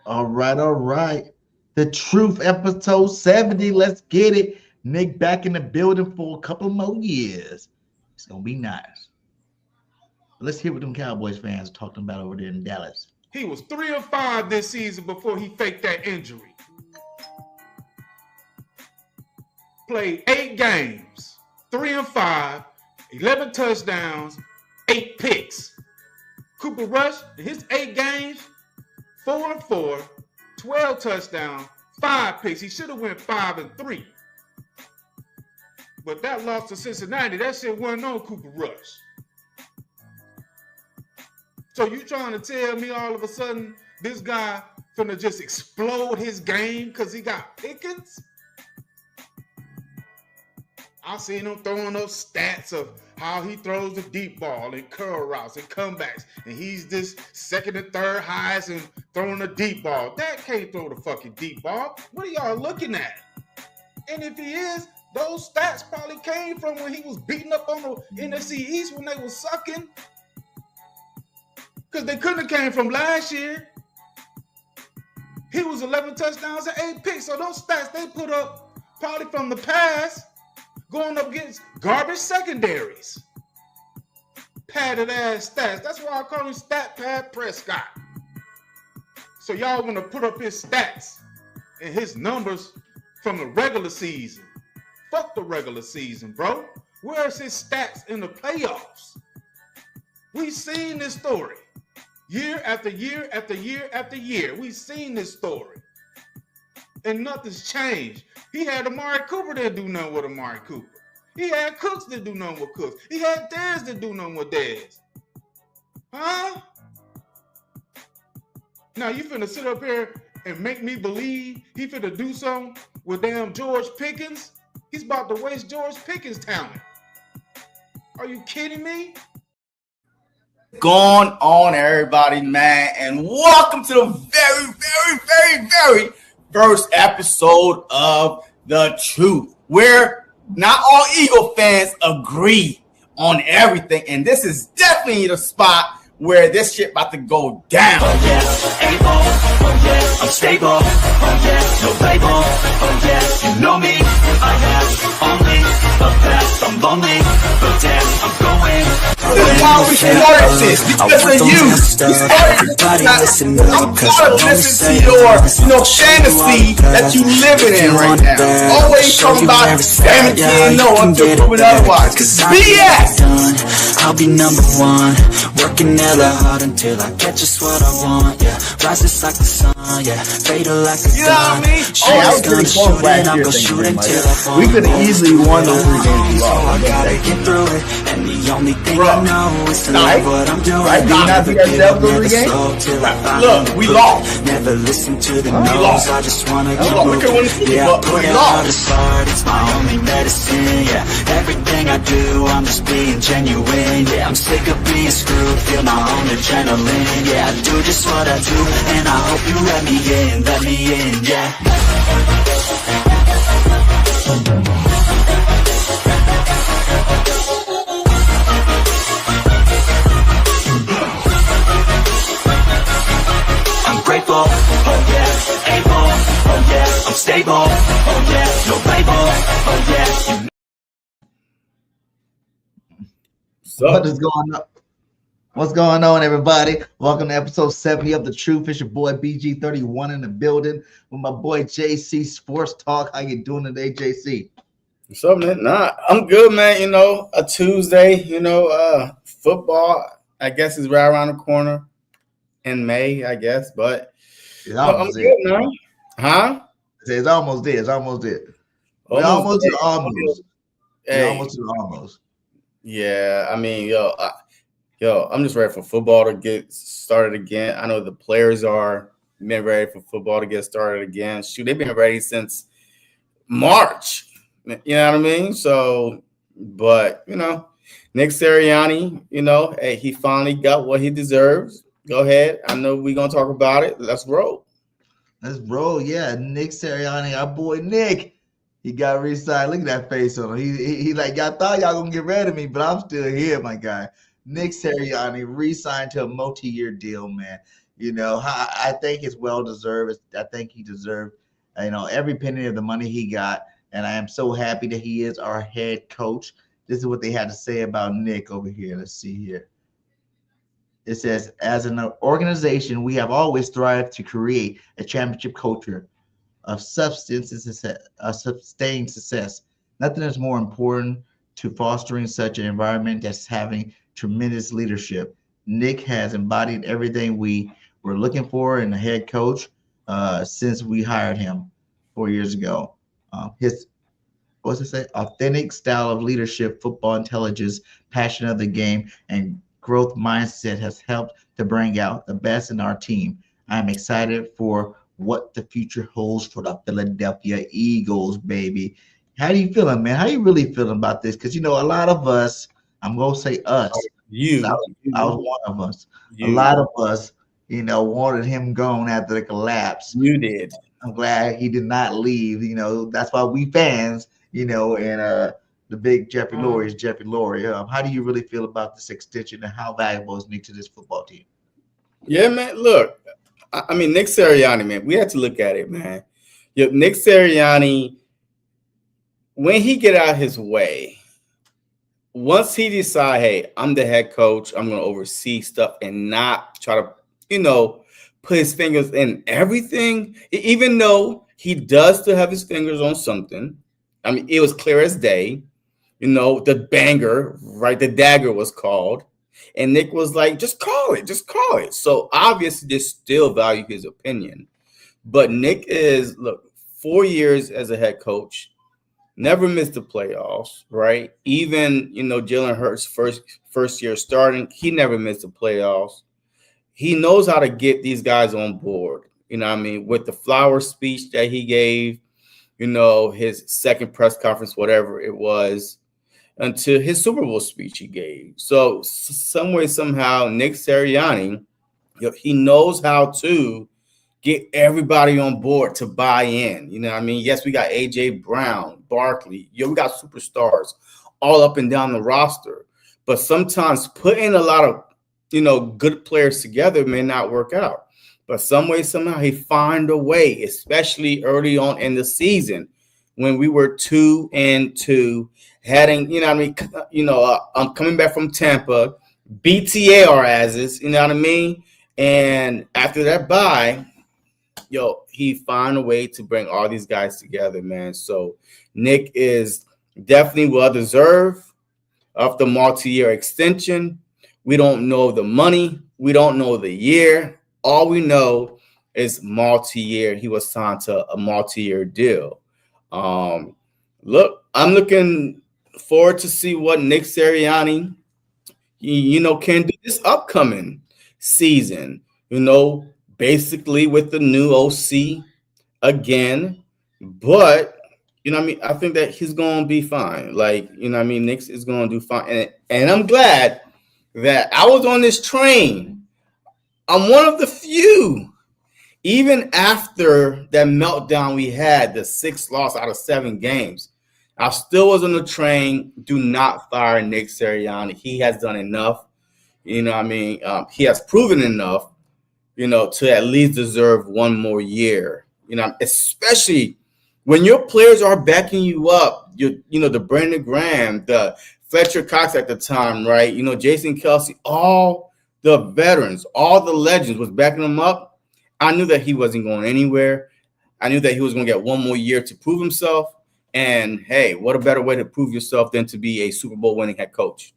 All right, all right. The Truth episode 70. Let's get it. Nick back in the building for a couple more years. It's gonna be nice. Let's hear what them Cowboys fans are talking about over there in Dallas. He was 3-5 this season before he faked that injury. Played 8 games, 3-5, 11 touchdowns, 8 picks. Cooper Rush, in his 8 games, 4-4, 12 touchdowns, 5 picks. He should have went 5-3. But that loss to Cincinnati, that shit wasn't on Cooper Rush. So you trying to tell me all of a sudden this guy finna just explode his game because he got Pickens? I seen him throwing up stats of how he throws the deep ball and curl routes and comebacks. And he's this second and third highest and throwing the deep ball. That can't throw the fucking deep ball. What are y'all looking at? And if he is, those stats probably came from when he was beating up on the NFC East when they was sucking. Because they couldn't have came from last year. He was 11 touchdowns and 8 picks. So those stats they put up probably from the past, going up against garbage secondaries. Padded ass stats. That's why I call him Stat Pad Prescott. So y'all want to put up his stats and his numbers from the regular season. Fuck the regular season, bro. Where's his stats in the playoffs? We've seen this story. Year after year after year after year. We've seen this story. And nothing's changed. He had Amari Cooper that do nothing with Amari Cooper. He had Cooks that do nothing with Cooks. He had Dez that do nothing with Dez. Huh? Now you finna sit up here and make me believe he finna do something with damn George Pickens? He's about to waste George Pickens' talent. Are you kidding me? Going on, everybody, man, and welcome to the very first episode of The Truth, where not all Eagle fans agree on everything, and this is definitely the spot where this shit about to go down. Oh yeah, able, oh yeah, I'm stable, oh yeah, no label, oh yeah, you know me, I have only the best, I'm lonely, but damn, I'm going. This is why we started this, because of you. We started this because I'm tired of listening to your, fantasy that you living in right now. Always talking about everything no until proven otherwise. BS! I'll be number one, working hella hard until I get just what I want, yeah. Rises like the sun, yeah. Fatal like a gun. Hey, I was pretty close last year thinking, man. We could have easily won those 3 games. I gotta get through it, and the only thing I know is to love what I'm doing. Right? Never give up, never slow till I find look, we lost. Never listen to the no's, I just wanna keep moving. Yeah, I put it lost. out as hard, it's my only medicine, yeah. Everything I do, I'm just being genuine, yeah. I'm sick of being screwed, feel my own adrenaline, yeah. I do just what I do, and I hope you let me in, yeah. I'm grateful, oh yeah, able, oh yeah, I'm stable, oh yeah, no label, oh yeah, you. What is going on? What's going on, everybody? Welcome to episode 70 of The Truth. It's your boy BG31 in the building with my boy JC Sportstalk. How you doing today, JC? What's up, man? Nah, I'm good, man. You know, a Tuesday, football, I guess, is right around the corner in May, I guess, but I'm good, man. Huh? It's almost there. It's almost there. We're almost to the almost. Hey. We're almost to the almost. Yeah, I mean, I'm just ready for football to get started again. I know the players are been ready for football to get started again. Shoot, they've been ready since March. You know what I mean? So, but, Nick Sirianni, hey, he finally got what he deserves. Go ahead. I know we're going to talk about it. Let's roll. Let's roll, yeah. Nick Sirianni, our boy Nick. He got re-signed. Look at that face on him. He like, y'all thought y'all gonna get rid of me, but I'm still here, my guy. Nick Sirianni re-signed to a multi-year deal, man. I think it's well deserved. I think he deserved, every penny of the money he got. And I am so happy that he is our head coach. This is what they had to say about Nick over here. Let's see here. It says, as an organization, we have always thrived to create a championship culture of substance and success, sustained success. Nothing is more important to fostering such an environment that's having tremendous leadership. Nick has embodied everything we were looking for in a head coach since we hired him 4 years ago. His what's it say? Authentic style of leadership, football intelligence, passion of the game, and growth mindset has helped to bring out the best in our team. I'm excited for what the future holds for the Philadelphia Eagles, baby. How do you feeling, man? How you really feeling about this? Because a lot of us, I'm gonna say us, I was one of us. A lot of us, wanted him gone after the collapse. You did. I'm glad he did not leave. That's why we fans, and the big Jeffrey Lurie is Jeffrey Lurie. How do you really feel about this extension and how valuable is Nick to this football team? Yeah, man. Look, I mean, Nick Sirianni, man, we had to look at it, man. Nick Sirianni, when he get out his way, once he decide, hey, I'm the head coach, I'm going to oversee stuff and not try to, put his fingers in everything, even though he does still have his fingers on something. I mean, it was clear as day, the banger, right? The dagger was called. And Nick was like, just call it. So obviously they still value his opinion. But Nick is, 4 years as a head coach, never missed the playoffs, right? Even, Jalen Hurts' first year starting, he never missed the playoffs. He knows how to get these guys on board, with the flower speech that he gave, his second press conference, whatever it was, until his Super Bowl speech he gave. So some way, somehow, Nick Sirianni, he knows how to get everybody on board to buy in. Yes, we got A.J. Brown, Barkley. We got superstars all up and down the roster. But sometimes putting a lot of, good players together may not work out. But some way, somehow, he find a way, especially early on in the season when we were 2-2, heading, I'm coming back from Tampa, BTA our asses, And after that bye, he found a way to bring all these guys together, man. So Nick is definitely well-deserved of the multi-year extension. We don't know the money. We don't know the year. All we know is multi-year. He was signed to a multi-year deal. Look, I'm looking forward to see what Nick Sirianni, can do this upcoming season, basically with the new OC again. But, I think that he's going to be fine. Nick is going to do fine. And I'm glad that I was on this train. I'm one of the few. Even after that meltdown we had, the 6th loss out of 7 games, I still was on the train. Do not fire Nick Sirianni. He has done enough. He has proven enough, to at least deserve one more year. Especially when your players are backing you up. The Brandon Graham, the Fletcher Cox at the time, right? Jason Kelsey, all the veterans, all the legends was backing him up. I knew that he wasn't going anywhere. I knew that he was going to get one more year to prove himself. And hey, what a better way to prove yourself than to be a Super Bowl winning head coach.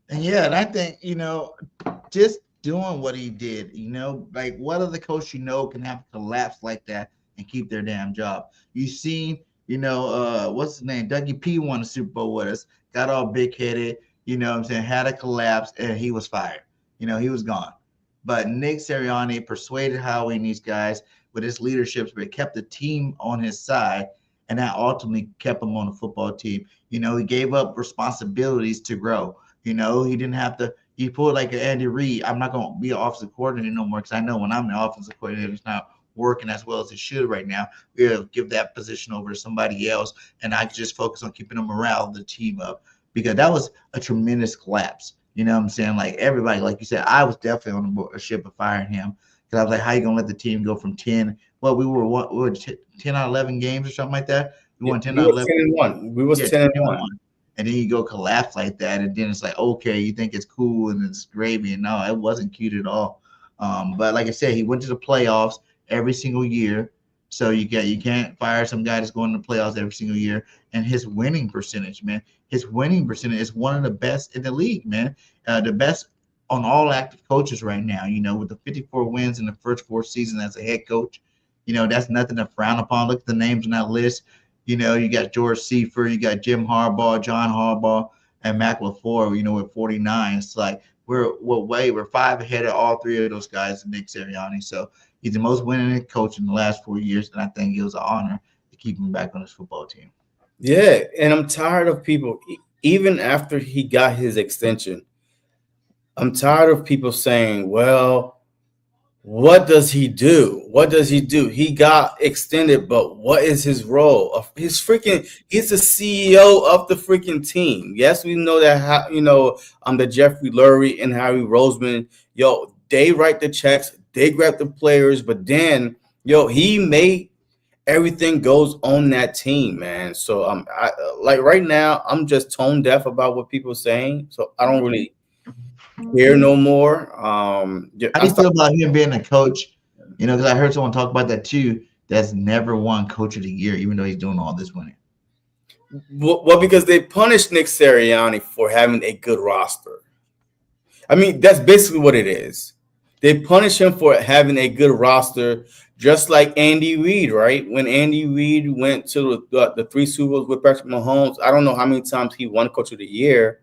And yeah, and I think, just doing what he did, like what other coach can have a collapse like that and keep their damn job? You seen, what's his name? Dougie P won the Super Bowl with us, got all big headed, had a collapse and he was fired. He was gone. But Nick Sirianni persuaded Howie and these guys with his leadership, but kept the team on his side, and that ultimately kept him on the football team. He gave up responsibilities to grow. He didn't have to. He pulled like an Andy Reid. I'm not going to be an offensive coordinator no more because I know when I'm the offensive coordinator, it's not working as well as it should right now. We'll give that position over to somebody else, and I just focus on keeping the morale of the team up because that was a tremendous collapse. You know what I'm saying? Like everybody, like you said, I was definitely on the ship of firing him because I was like, how you gonna let the team go from 10? Well, we were 10 out of 11 games or something like that. We won 10 We out of was 11. 10-1. We was Yeah, 10-1. and then you go collapse like that, and then it's like, okay, you think it's cool and it's gravy, and no, it wasn't cute at all. But like I said, he went to the playoffs every single year, so you can't fire some guy that's going to the playoffs every single year. And his winning percentage, man, his winning percentage is one of the best in the league, man. The best on all active coaches right now. You know, with the 54 wins in the first 4 seasons as a head coach, you know that's nothing to frown upon. Look at the names on that list. You know, you got George Seifert, you got Jim Harbaugh, John Harbaugh, and Mac LaFleur, you know, with 49. It's like we're 5 ahead of all 3 of those guys and Nick Sirianni. So he's the most winning coach in the last 4 years, and I think it was an honor to keep him back on his football team. Yeah, and I'm tired of people, even after he got his extension, I'm tired of people saying, well, what does he do? What does he do? He got extended, but what is his role? He's the CEO of the freaking team. Yes, we know that, the Jeffrey Lurie and Harry Roseman, they write the checks, they grab the players, but then, he made everything goes on that team, man. So like right now, I'm just tone deaf about what people are saying. So I don't really care no more. How do you feel about him being a coach? You know, because I heard someone talk about that too. That's never won Coach of the Year, even though he's doing all this winning. Well, because they punished Nick Sirianni for having a good roster. I mean, that's basically what it is. They punish him for having a good roster, just like Andy Reid, right? When Andy Reid went to the 3 Super Bowls with Patrick Mahomes, I don't know how many times he won Coach of the Year,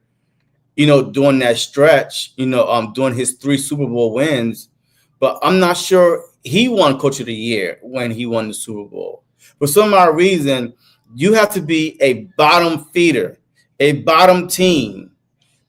during that stretch, during his 3 Super Bowl wins. But I'm not sure he won Coach of the Year when he won the Super Bowl. For some odd reason, you have to be a bottom feeder, a bottom team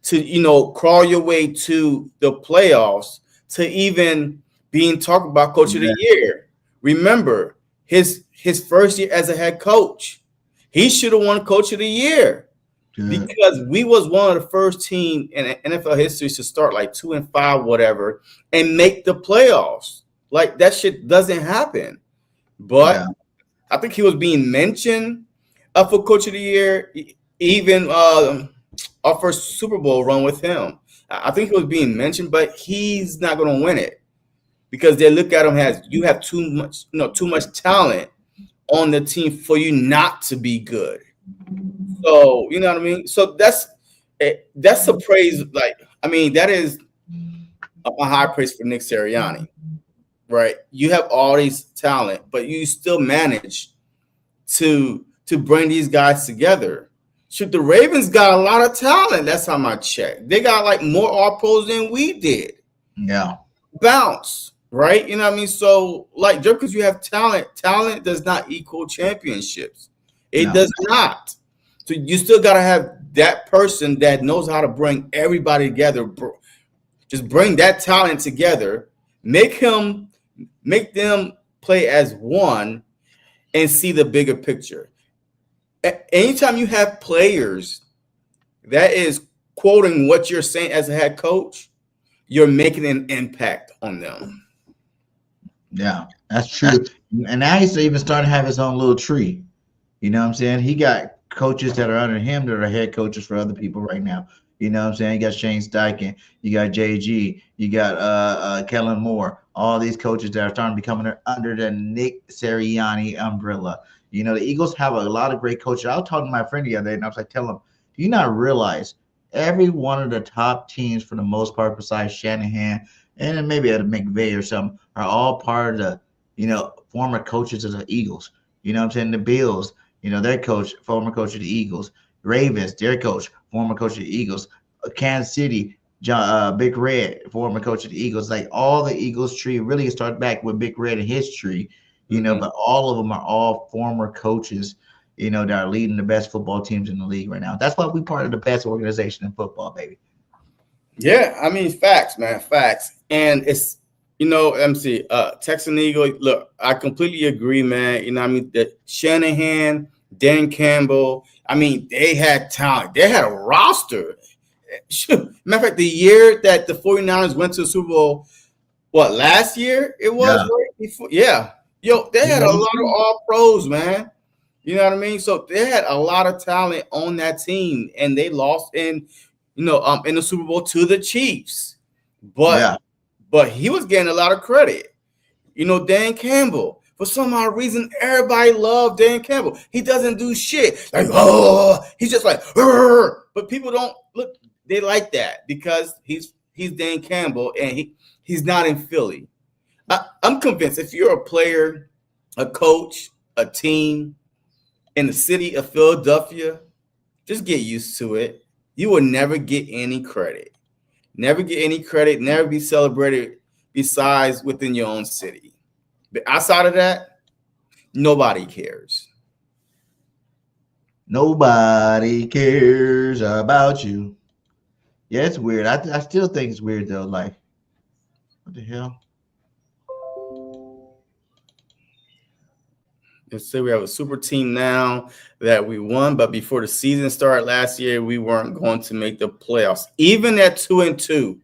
to, crawl your way to the playoffs to even being talked about Coach of the Year. Remember, his first year as a head coach, he should have won Coach of the Year. Good. Because we was one of the first team in NFL history to start like 2-5, whatever, and make the playoffs. Like that shit doesn't happen. But I think he was being mentioned for Coach of the Year, even our first Super Bowl run with him. I think he was being mentioned, but he's not going to win it because they look at him as you have too much talent on the team for you not to be good. So, you know what I mean? So that's a praise. Like, I mean, that is a high praise for Nick Sirianni, right? You have all these talent, but you still manage to bring these guys together. Shoot, the Ravens got a lot of talent. That's how I check. They got like more All-Pros than we did. Yeah. Bounce, right? You know what I mean? So, like, just because you have talent does not equal championships. It does not. So you still got to have that person that knows how to bring everybody together. Just bring that talent together, make them play as one and see the bigger picture. Anytime you have players that is quoting what you're saying as a head coach, you're making an impact on them. Yeah, that's true. And now he's even starting to have his own little tree. You know what I'm saying? He got coaches that are under him that are head coaches for other people right now. You know what I'm saying? You got Shane Steichen, you got JG, you got Kellen Moore, all these coaches that are starting to become under the Nick Sirianni umbrella. You know, the Eagles have a lot of great coaches. I was talking to my friend the other day, and I was like, tell him, do you not realize every one of the top teams, for the most part, besides Shanahan and then maybe at a McVay or something, are all part of the, former coaches of the Eagles. You know what I'm saying? The Bills, their coach, former coach of the Eagles. Ravens, their coach, former coach of the Eagles. Kansas City, Big Red, former coach of the Eagles. Like all the Eagles tree really started back with Big Red and his tree, but all of them are all former coaches, that are leading the best football teams in the league right now. That's why we're part of the best organization in football, baby. Yeah, I mean, facts, man, facts. And it's, MC, Texan Eagle, look, I completely agree, man. I mean, the Shanahan, Dan Campbell, I mean, they had talent. They had a roster. Matter of fact, the year that the 49ers went to the Super Bowl, what, last year it was, Yeah. right before? Yeah. Yo, they had a lot of all pros, man. You know what I mean? So they had a lot of talent on that team, and they lost in the Super Bowl to the Chiefs. Yeah. But he was getting a lot of credit. Dan Campbell. For some odd reason, everybody loved Dan Campbell. He doesn't do shit. Like, oh, he's just like, "Rrr." But people don't look, they like that because he's Dan Campbell and he's not in Philly. I'm convinced if you're a player, a coach, a team in the city of Philadelphia, just get used to it. You will never get any credit. Never get any credit, never be celebrated besides within your own city. But outside of that, nobody cares. Nobody cares about you. Yeah, it's weird. I still think it's weird though. Like, what the hell? Let's say we have a super team now that we won, but before the season started last year, we weren't going to make the playoffs, even at 2-2.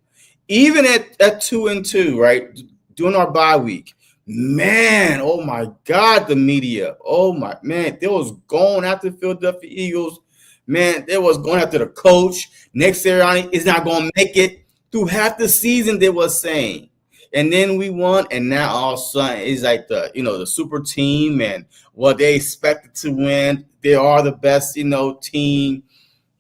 Even at 2-2, right? During our bye week. Man, oh my God, the media. Oh my man, they was going after the Philadelphia Eagles. Man, they was going after the coach. Nick Sirianni is not going to make it through half the season, they was saying. And then we won, and now all of a sudden it's like the super team and what they expected to win. They are the best, team.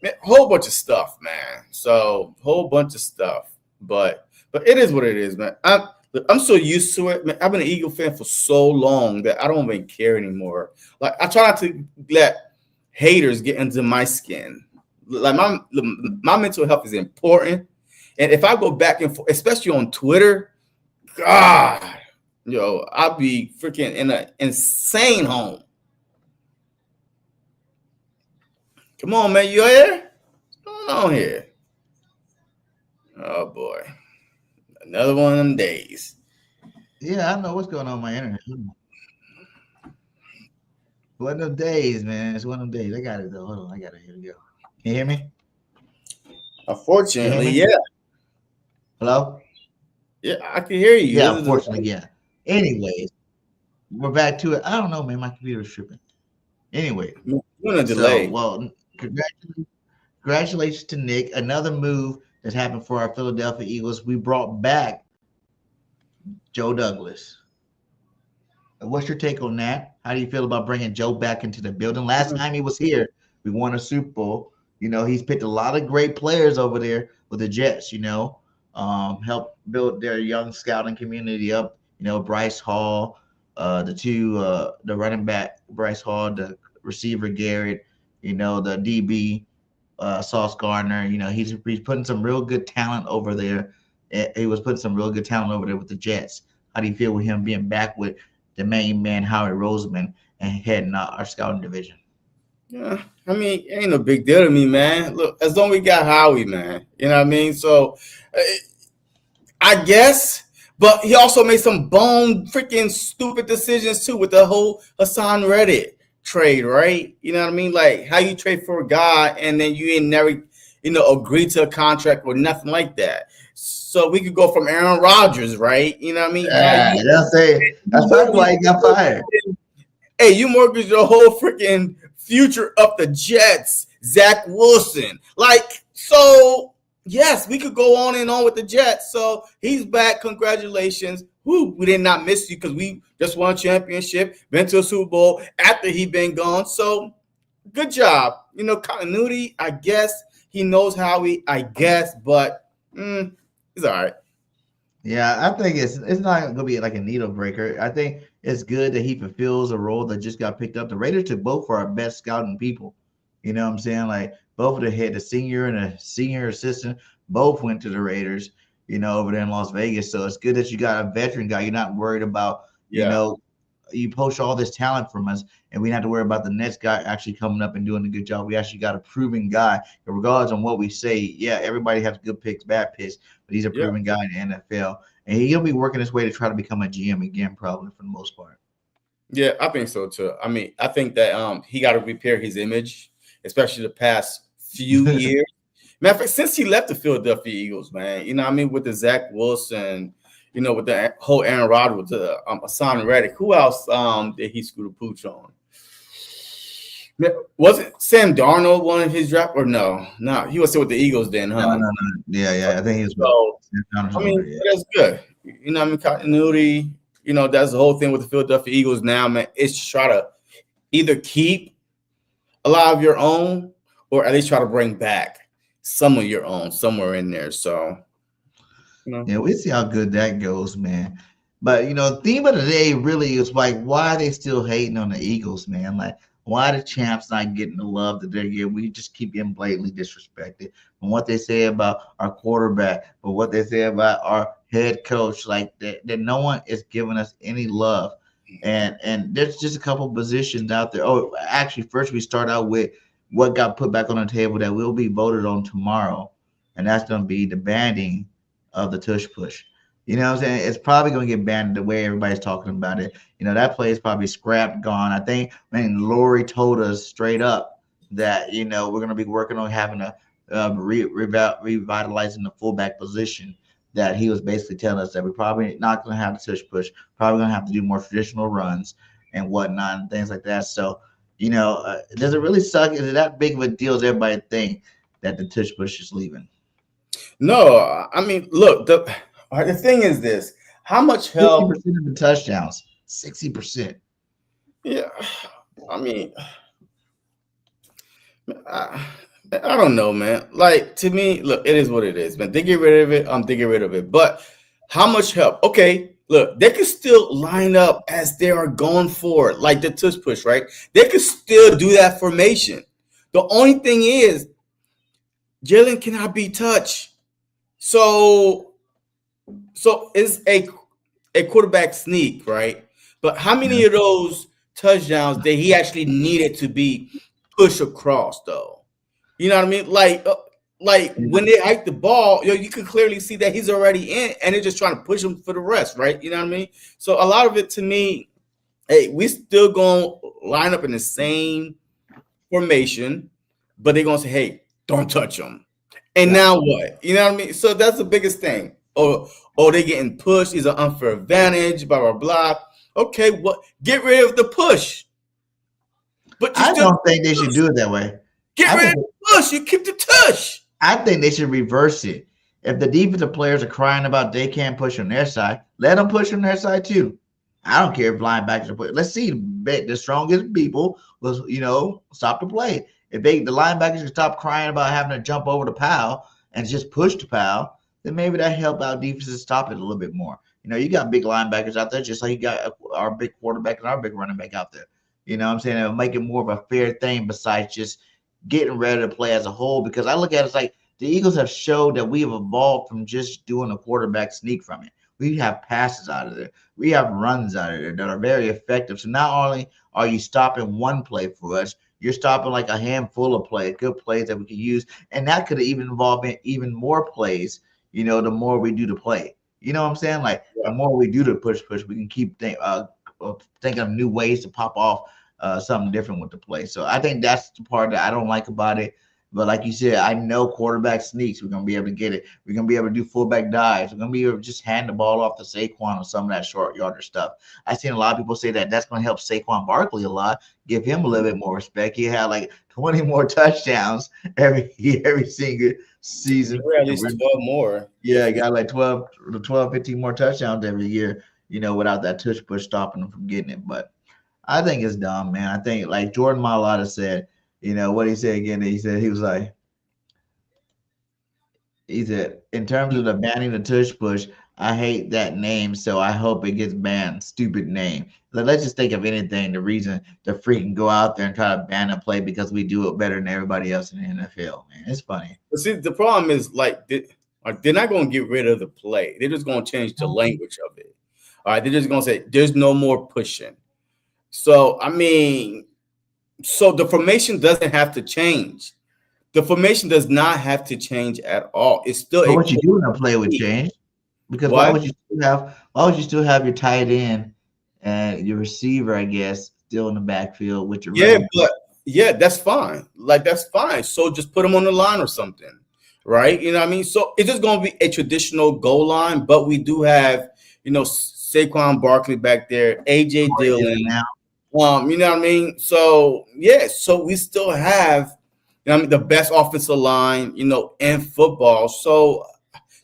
Man, whole bunch of stuff, man. So whole bunch of stuff. But it is what it is, man. I'm so used to it, man. I've been an Eagle fan for so long that I don't even care anymore. Like, I try not to let haters get into my skin. Like, my mental health is important. And if I go back and forth, especially on Twitter, God, I'll be freaking in an insane home. Come on, man. You here? What's going on here? Oh, boy. Another one of them days. Yeah, I know what's going on with my internet. One of them days, man. It's one of them days. I got it though. Hold on, I got it. Here we go. Can you hear me? Unfortunately, hear me? yeah. Hello? Yeah, I can hear you. Yeah, unfortunately, yeah. Anyways, we're back to it. I don't know, man. My computer's tripping. Anyway, a delay. So, well, congratulations to Nick. Another move that happened for our Philadelphia Eagles. We brought back Joe Douglas. What's your take on that? How do you feel about bringing Joe back into the building? Last time he was here, we won a Super Bowl. He's picked a lot of great players over there with the Jets, help build their young scouting community up. Bryce Hall, the running back, Bryce Hall, the receiver, Garrett, the DB, Sauce Gardner. He's putting some real good talent over there. He was putting some real good talent over there with the Jets. How do you feel with him being back with the main man, Howie Roseman, and heading our scouting division? Yeah, I mean, it ain't no big deal to me, man. Look, as long as we got Howie, man. You know what I mean? So, I guess, but he also made some bone freaking stupid decisions too with the whole Hassan Reddick trade, right? You know what I mean? Like, how you trade for a guy and then you ain't never, agree to a contract or nothing like that. So we could go from Aaron Rodgers, right? You know what I mean? Yeah, that's probably why he got fired. Hey, you mortgaged your whole freaking future of the Jets, Zach Wilson. Like, so yes, we could go on and on with the Jets. So he's back. Congratulations. Woo, we did not miss you because we just won a championship, been to a Super Bowl after he been gone. So good job. Continuity, I guess. He knows how I guess, but he's all right. Yeah, I think it's not going to be like a needle breaker. I think it's good that he fulfills a role that just got picked up. The Raiders took both for our best scouting people. You know what I'm saying? Like, both of the head, the senior and a senior assistant, both went to the Raiders, over there in Las Vegas. So it's good that you got a veteran guy. You're not worried about, you poach all this talent from us, and we didn't have to worry about the next guy actually coming up and doing a good job. We actually got a proven guy. And regardless on what we say, yeah, everybody has good picks, bad picks, but he's a proven guy in the NFL. And he'll be working his way to try to become a GM again, probably, for the most part. Yeah, I think so too. I mean, I think that he got to repair his image, especially the past few years, Matter of fact, since he left the Philadelphia Eagles, man, you know what I mean, with the Zach Wilson, you know, with the whole Aaron Rodgers, with the Hassan Reddick, who else did he screw the pooch on? Wasn't Sam Darnold one of his draft or no? No, he was still with the Eagles then, huh? No. Yeah. I think he was. So, I mean, that's good. You know, I mean, continuity. You know, that's the whole thing with the Philadelphia Eagles now, man. It's to try to either keep a lot of your own, or at least try to bring back some of your own somewhere in there. So, you know. Yeah, we see how good that goes, man. But you know, the theme of the day really is like, why are they still hating on the Eagles, man? Like, why the champs not getting the love that they're getting? We just keep getting blatantly disrespected. And what they say about our quarterback, but what they say about our head coach, like that no one is giving us any love. And there's just a couple positions out there. Oh, actually, first we start out with what got put back on the table that will be voted on tomorrow, and that's going to be the banning of the tush push. You know what I'm saying? It's probably going to get banned the way everybody's talking about it. You know, that play is probably scrapped, gone. I think, Lori told us straight up that, you know, we're going to be working on having a revitalizing the fullback position, that he was basically telling us that we're probably not going to have the tush push, probably going to have to do more traditional runs and whatnot and things like that. So, you know, does it really suck? Is it that big of a deal as everybody think that the tush push is leaving? No, I mean, look, the thing is this: how much help? 60% of the touchdowns, 60%. Yeah, I mean, I don't know, man. Like, to me, look, it is what it is, man. They get rid of it, they get rid of it. But how much help? Okay, look, they can still line up as they are going forward, like the tush push, right? They could still do that formation. The only thing is, Jalen cannot be touched. So it's a quarterback sneak, right? But how many of those touchdowns that he actually needed to be pushed across, though? You know what I mean? Like when they hike the ball, you can clearly see that he's already in, and they're just trying to push him for the rest, right? You know what I mean? So a lot of it, to me, hey, we still gonna line up in the same formation, but they're gonna say, hey, don't touch him. And now what? You know what I mean? So that's the biggest thing. Oh, they getting pushed. It's an unfair advantage, blah, blah, blah. Okay, what? Get rid of the push. But I don't think they should do it that way. Get rid of the push. You keep the tush. I think they should reverse it. If the defensive players are crying about they can't push on their side, let them push on their side too. I don't care if linebackers are put. Let's see the strongest people will, you know, stop the play. If the linebackers can stop crying about having to jump over the pile and just push the pile, then maybe that help out defenses stop it a little bit more. You know, you got big linebackers out there, just like you got our big quarterback and our big running back out there. You know what I'm saying? It'll make it more of a fair thing besides just getting ready to play as a whole. Because I look at it, it's like the Eagles have showed that we have evolved from just doing a quarterback sneak from it. We have passes out of there. We have runs out of there that are very effective. So not only are you stopping one play for us, you're stopping like a handful of plays, good plays that we can use. And that could even involve even more plays, you know, the more we do the play. You know what I'm saying? Like, the more we do the push, we can keep thinking of new ways to pop off something different with the play. So I think that's the part that I don't like about it. But like you said, I know quarterback sneaks. We're going to be able to get it. We're going to be able to do fullback dives. We're going to be able to just hand the ball off to Saquon or some of that short yarder stuff. I've seen a lot of people say that that's going to help Saquon Barkley a lot, give him a little bit more respect. He had like 20 more touchdowns every single season. At least 12 more. Yeah, he got like 12, 15 more touchdowns every year, you know, without that tush push stopping him from getting it. But I think it's dumb, man. I think, like Jordan Mailata said, you know, what he said again, he said, in terms of the banning the tush push, I hate that name, so I hope it gets banned. Stupid name. Like, let's just think of anything, the reason to freaking go out there and try to ban a play because we do it better than everybody else in the NFL, man. It's funny. But see, the problem is, like, they're not going to get rid of the play. They're just going to change the language of it. All right, they're just going to say, there's no more pushing. So, I mean, so the formation doesn't have to change. The formation does not have to change at all. It's still. But what you do in a play would change, because why would you still have your tight end and your receiver, I guess, still in the backfield with your that's fine. Like, that's fine. So just put them on the line or something, right? You know what I mean? So it's just going to be a traditional goal line, but we do have, Saquon Barkley back there, AJ Dillon. Now, You know what I mean? So yeah, so we still have, the best offensive line, in football. So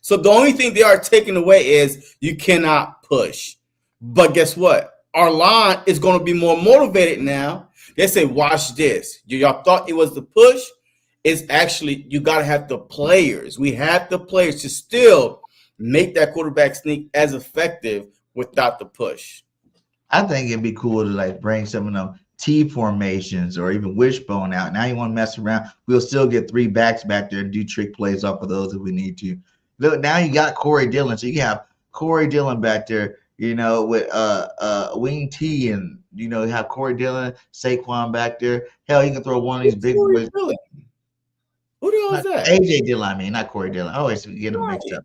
the only thing they are taking away is you cannot push. But guess what? Our line is going to be more motivated now. They say, watch this. Y'all thought it was the push. It's actually, you got to have the players. We have the players to still make that quarterback sneak as effective without the push. I think it'd be cool to like bring some of them T formations or even wishbone out. Now you want to mess around. We'll still get 3 backs back there and do trick plays off of those if we need to. Look, now you got Corey Dillon. So you have Corey Dillon back there, with Wing T, and you have Corey Dillon, Saquon back there. Hell, you can throw one of these big boys. Who the hell is that? AJ Dillon, I mean, not Corey Dillon. I always get them mixed up.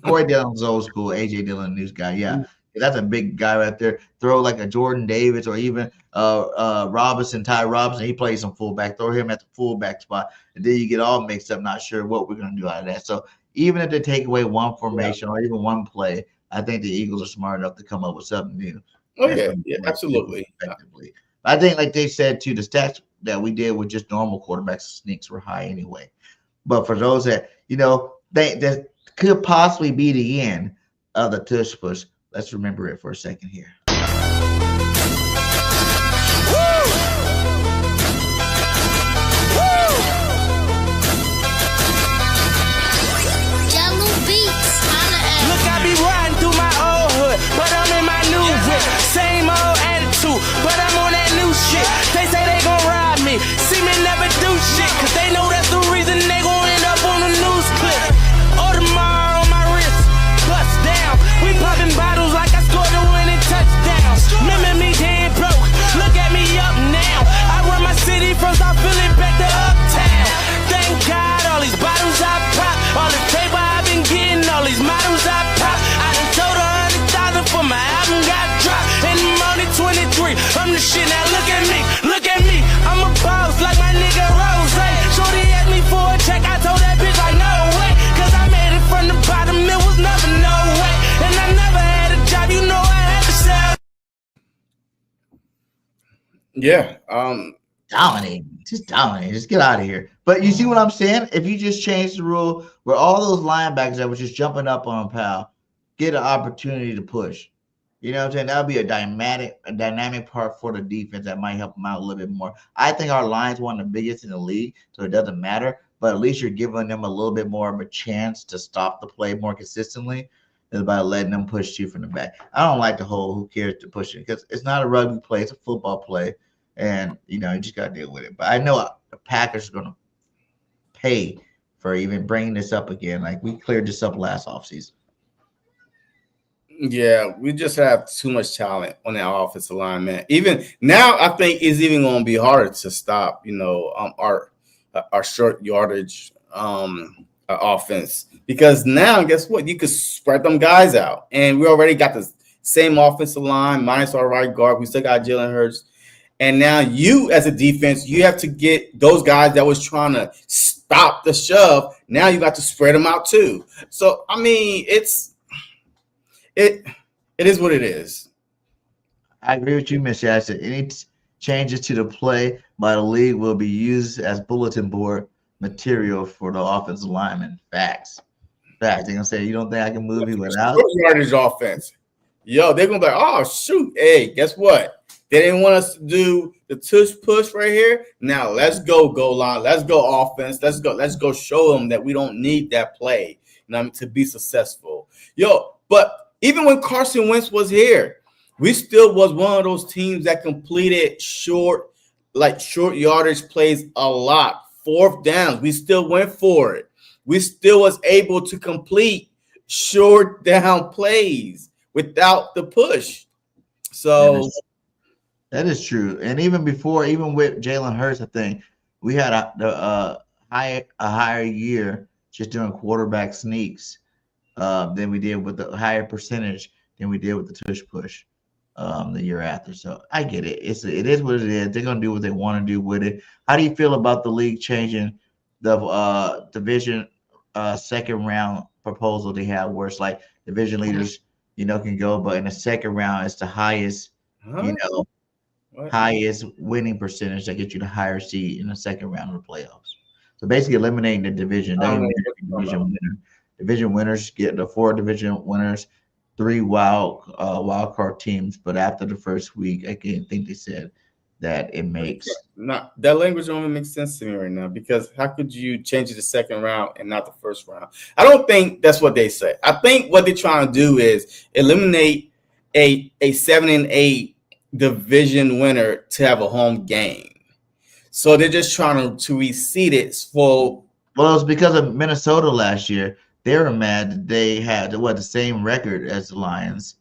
Corey Dillon's old school. AJ Dillon, news guy. Yeah. That's a big guy right there. Throw like a Jordan Davis or even Robinson, Ty Robinson. He plays some fullback. Throw him at the fullback spot. And then you get all mixed up, not sure what we're going to do out of that. So even if they take away one formation or even one play, I think the Eagles are smart enough to come up with something new. Oh, yeah, absolutely. Effectively. I think, like they said, too, the stats that we did with just normal quarterback sneaks were high anyway. But for those that, that could possibly be the end of the tush push, let's remember it for a second here. Look, I be riding through my old hood, but I'm in my new whip. Same old attitude, but I'm on that new shit. They say they gon' rob me, see me never do shit, cause they know that's the reason they gon' end up on the news clip. Audemars on my wrist, bust down. We popping bottles like I scored a winning touchdown. Remember me dead broke, look at me up now. I run my city from South Philly back to Uptown. Thank God all these bottles I pop, all this paper I've been getting, all these models I pop. I done told 100,000 for my album got dropped, and I'm only 23. I'm the shit, now look at me, look at me. I'm a boss like my nigga Rose. Shorty asked me for a check, I told that bitch like no way, cause I made it from the bottom, it was never no way. And I never had a job, I had to sell. Yeah. Dominate. Just get out of here. But you see what I'm saying? If you just change the rule where all those linebackers that were just jumping up on Powell get an opportunity to push. You know what I'm saying? That would be a dynamic part for the defense that might help them out a little bit more. I think our line's one of the biggest in the league, so it doesn't matter. But at least you're giving them a little bit more of a chance to stop the play more consistently than by letting them push you from the back. I don't like the whole who cares to push it because it's not a rugby play, it's a football play. And, you just got to deal with it. But I know the Packers are going to pay for even bringing this up again. Like, we cleared this up last offseason. Yeah, we just have too much talent on that offensive line, man. Even now, I think it's even going to be harder to stop, our short yardage offense. Because now, guess what? You could spread them guys out. And we already got the same offensive line, minus our right guard. We still got Jalen Hurts. And now you, as a defense, you have to get those guys that was trying to stop the shove. Now you got to spread them out too. So, I mean, it is what it is. I agree with you, Miss Shasta. Any changes to the play by the league will be used as bulletin board material for the offensive lineman. Facts. They're going to say, you don't think I can move you without? Yardage offense. Yo, they're going to be like, oh, shoot. Hey, guess what? They didn't want us to do the tush push right here. Now let's go goal line. Let's go offense. Let's go show them that we don't need that play to be successful. Yo, but even when Carson Wentz was here, we still was one of those teams that completed short yardage plays a lot. Fourth downs, we still went for it. We still was able to complete short down plays without the push. So that is true. And even before, even with Jalen Hurts, I think we had a higher year just doing quarterback sneaks than we did with the higher percentage than we did with the tush push the year after. So I get it. It is what it is. They're gonna do what they want to do with it. How do you feel about the league changing the division second round proposal they have where it's like division leaders, can go, but in the second round, it's the highest, Huh? What? highest winning percentage that gets you the higher seed in the second round of the playoffs. So basically eliminating the division. I don't know what Division you're winner. Division winners get the 4 division winners, 3 wild card teams. But after the first week, I think they said that it makes that language don't even make sense to me right now, because how could you change it to second round and not the first round? I don't think that's what they say. I think what they're trying to do is eliminate a 7 and 8 division winner to have a home game. So they're just trying to reseed it for. Well, it's because of Minnesota last year. They were mad that they had the same record as the Lions.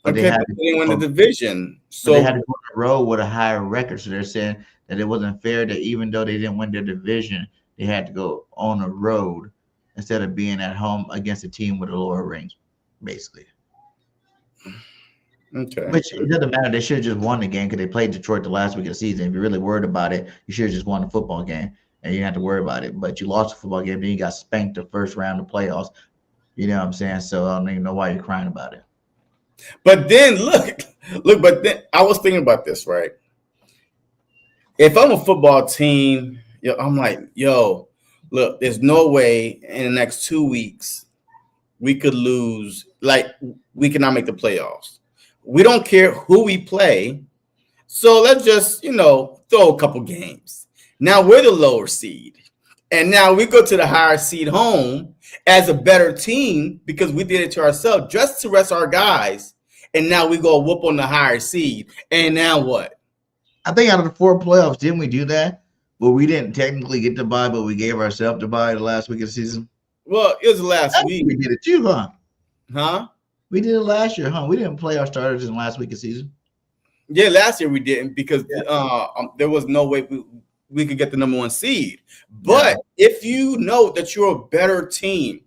But Okay, but they didn't win the division. So they had to go on the road with a higher record. So they're saying that it wasn't fair that even though they didn't win their division, they had to go on the road instead of being at home against a team with a lower range, basically. okay. Which it doesn't matter. They should have just won the game because they played Detroit the last week of the season. If you're really worried about it, you should have just won the football game and you didn't have to worry about it. But you lost the football game, then you got spanked the first round of playoffs. You know what I'm saying? So I don't even know why you're crying about it. But then look, but then I was thinking about this, right? If I'm a football team, I'm like, look, there's no way in the next 2 weeks we could lose, like we cannot make the playoffs. We don't care who we play. So let's just, throw a couple games. Now we're the lower seed. And now we go to the higher seed home as a better team because we did it to ourselves just to rest our guys. And now we go whoop on the higher seed. And now what? I think out of the 4 playoffs, didn't we do that? Well, we didn't technically get the bye, but we gave ourselves the bye the last week of the season. Well, it was the last week. We did it too, huh? Huh? We did it last year, huh? We didn't play our starters in the last week of the season. Yeah, last year we didn't because there was no way we could get the number 1 seed. But if you know that you're a better team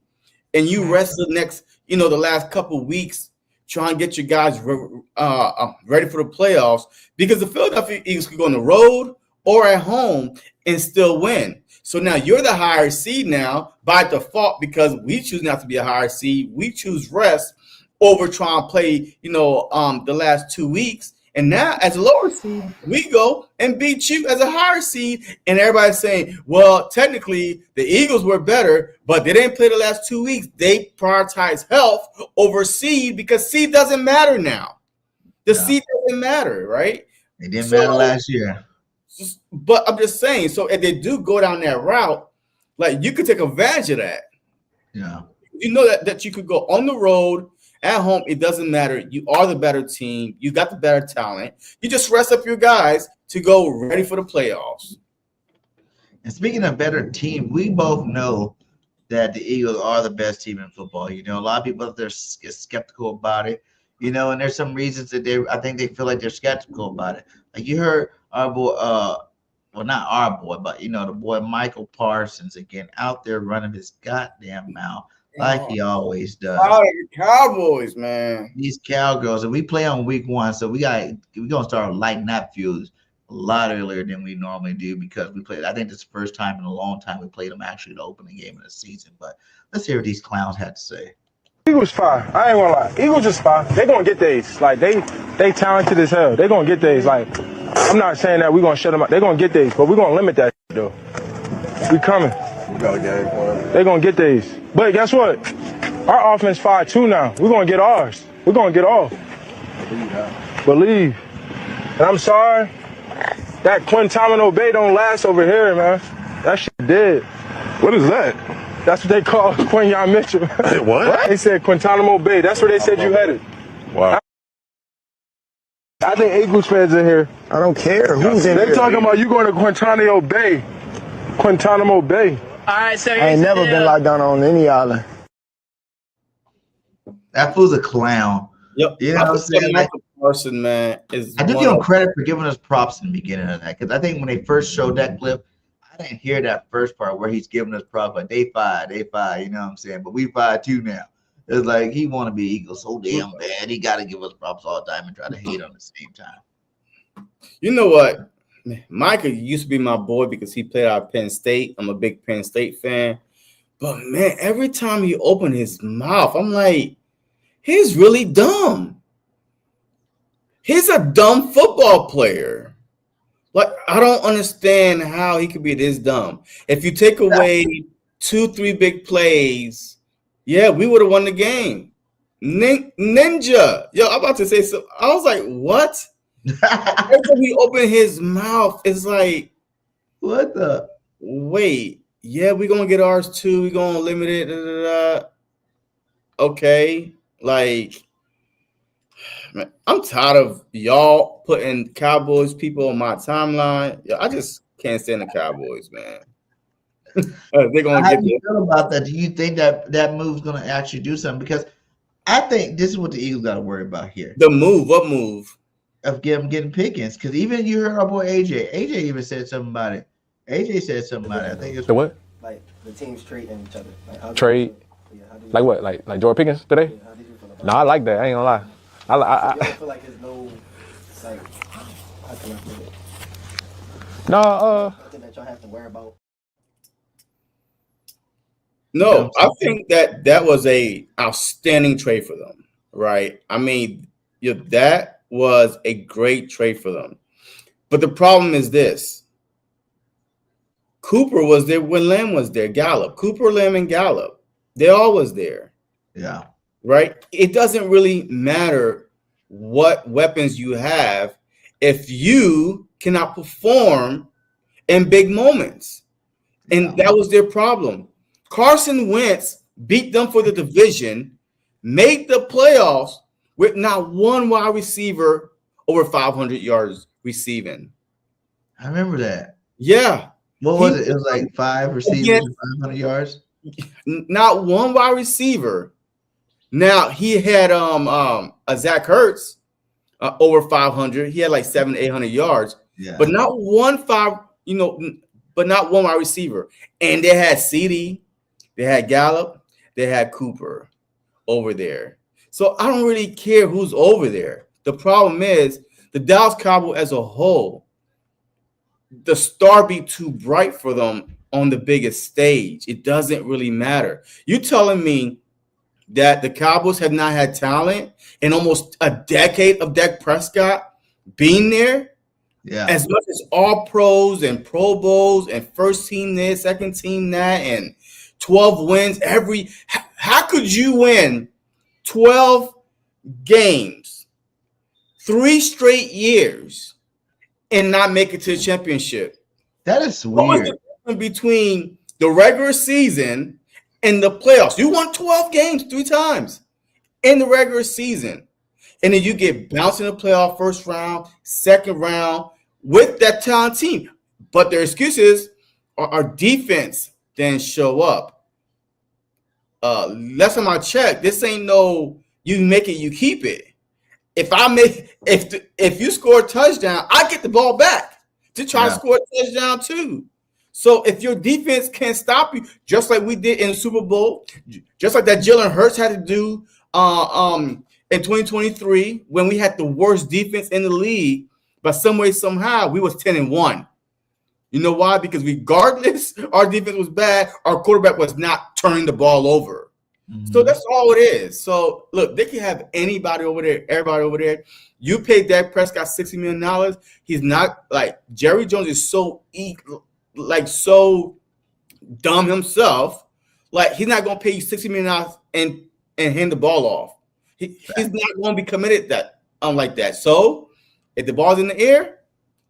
and you rest the next, the last couple of weeks, try and get your guys ready for the playoffs, because the Philadelphia Eagles could go on the road or at home and still win. So now you're the higher seed now by default because we choose not to be a higher seed. We choose rest over trying to play, the last 2 weeks. And now as a lower seed, we go and beat you as a higher seed. And everybody's saying, well, technically the Eagles were better, but they didn't play the last 2 weeks. They prioritize health over seed because seed doesn't matter now. The seed doesn't matter, right? It didn't matter last year. But I'm just saying, so if they do go down that route, like you could take advantage of that. Yeah. You know that you could go on the road. At home, it doesn't matter. You are the better team. You got the better talent. You just rest up your guys to go ready for the playoffs. And speaking of better team, we both know that the Eagles are the best team in football. A lot of people they're skeptical about it. And there's some reasons that I think they feel like they're skeptical about it. Like you heard our boy, well, not our boy, but the boy Michael Parsons again out there running his goddamn mouth. Like he always does. Oh, the Cowboys, man. These Cowgirls, and we play on week 1, so we're gonna start lighting up fuse a lot earlier than we normally do because we played. I think this is the first time in a long time we played them actually the opening game of the season. But let's hear what these clowns had to say. Eagles fire. I ain't gonna lie. Eagles just fire. They gonna get theirs. Like they talented as hell. They gonna get theirs. Like I'm not saying that we gonna shut them out. They gonna get theirs, but we gonna limit that though. We coming. They gonna get theirs. But guess what? Our offense fire too now. We're gonna get ours. We're gonna get off. Believe. And I'm sorry. That Quintamino Bay don't last over here, man. That shit dead. What is that? That's what they call Quinyon Mitchell. What? They said Guantanamo Bay. That's where they said you headed. Wow. I think Eagles fans are here. I don't care who's in They're here. talking about you going to Guantanamo Bay. Guantanamo Bay. All right, so I ain't never been locked down on any island. That fool's a clown. Yep. You know what I'm saying? Michael Parsons, man, is I do give him credit for giving us props in the beginning of that because I think when they first showed that clip, I didn't hear that first part where he's giving us props like they fired, you know what I'm saying? But we fired too now. It's like he want to be Eagles so damn bad. He got to give us props all the time and try to hate on the same time. You know what? Michael used to be my boy because he played out of Penn State. I'm a big Penn State fan. But man, every time he opened his mouth, I'm like, he's really dumb. He's a dumb football player. Like, I don't understand how he could be this dumb. If you take away 2-3 big plays, yeah, we would have won the game. Ninja. Yo, I'm about to say so. I was like, what? Every time he opened his mouth, it's like, what the? Wait, yeah, we're going to get ours too. We're going to limit it. Da, da, da. Okay. Like, man, I'm tired of y'all putting Cowboys people on my timeline. Yeah, I just can't stand the Cowboys, man. They're gonna How get do you feel about that? Do you think that move's going to actually do something? Because I think this is what the Eagles got to worry about here. The move. What move? Of getting Pickens. Because even you heard our boy AJ. AJ even said something about it. AJ said something about it. I think it's the what? Like the teams trading each other. Like, Trade. Like what? Like Jordan Pickens today? How did you feel about No, I like that. I ain't gonna lie. You don't feel like there's no, like, how can I put it? No, Nothing that y'all have to worry about. No, I think that was a outstanding trade for them, right? I mean, that was a great trade for them. But the problem is this. Cooper was there when Lamb was there. Gallup. Cooper, Lamb, and Gallup. They all was there. Yeah. Right? It doesn't really matter what weapons you have if you cannot perform in big moments. And that was their problem. Carson Wentz beat them for the division, made the playoffs with not one wide receiver over 500 yards receiving. I remember that. Yeah. What was it? It was like 5 receivers, 500 yards. Not one wide receiver. Now he had a Zach Ertz over 500. He had like 700-800 yards. Yeah. But not one wide receiver. And they had CD, they had Gallup, they had Cooper over there. So I don't really care who's over there. The problem is the Dallas Cowboys as a whole, the star be too bright for them on the biggest stage. It doesn't really matter. You telling me that the Cowboys have not had talent in almost a decade of Dak Prescott being there? Yeah. As much as all pros and Pro Bowls and first team this, second team that, and 12 wins every. How could you win 12 games, 3 straight years, and not make it to the championship? That is weird. What was the difference between the regular season and the playoffs? You won 12 games 3 times in the regular season, and then you get bounced in the playoff first round, second round with that talent team. But their excuses are our defense didn't show up. Last time I checked, this ain't no you make it, you keep it. If you score a touchdown, I get the ball back to try to score a touchdown too. So if your defense can't stop you, just like we did in the Super Bowl, just like that Jalen Hurts had to do in 2023 when we had the worst defense in the league, but some way, somehow, we was 10-1. You know why? Because regardless, our defense was bad. Our quarterback was not turning the ball over. Mm-hmm. So that's all it is. So, look, they can have anybody over there, everybody over there. You paid Dak Prescott $60 million. He's not like Jerry Jones is so dumb himself. Like, he's not going to pay you $60 million and hand the ball off. He's not going to be committed like that. So, if the ball's in the air,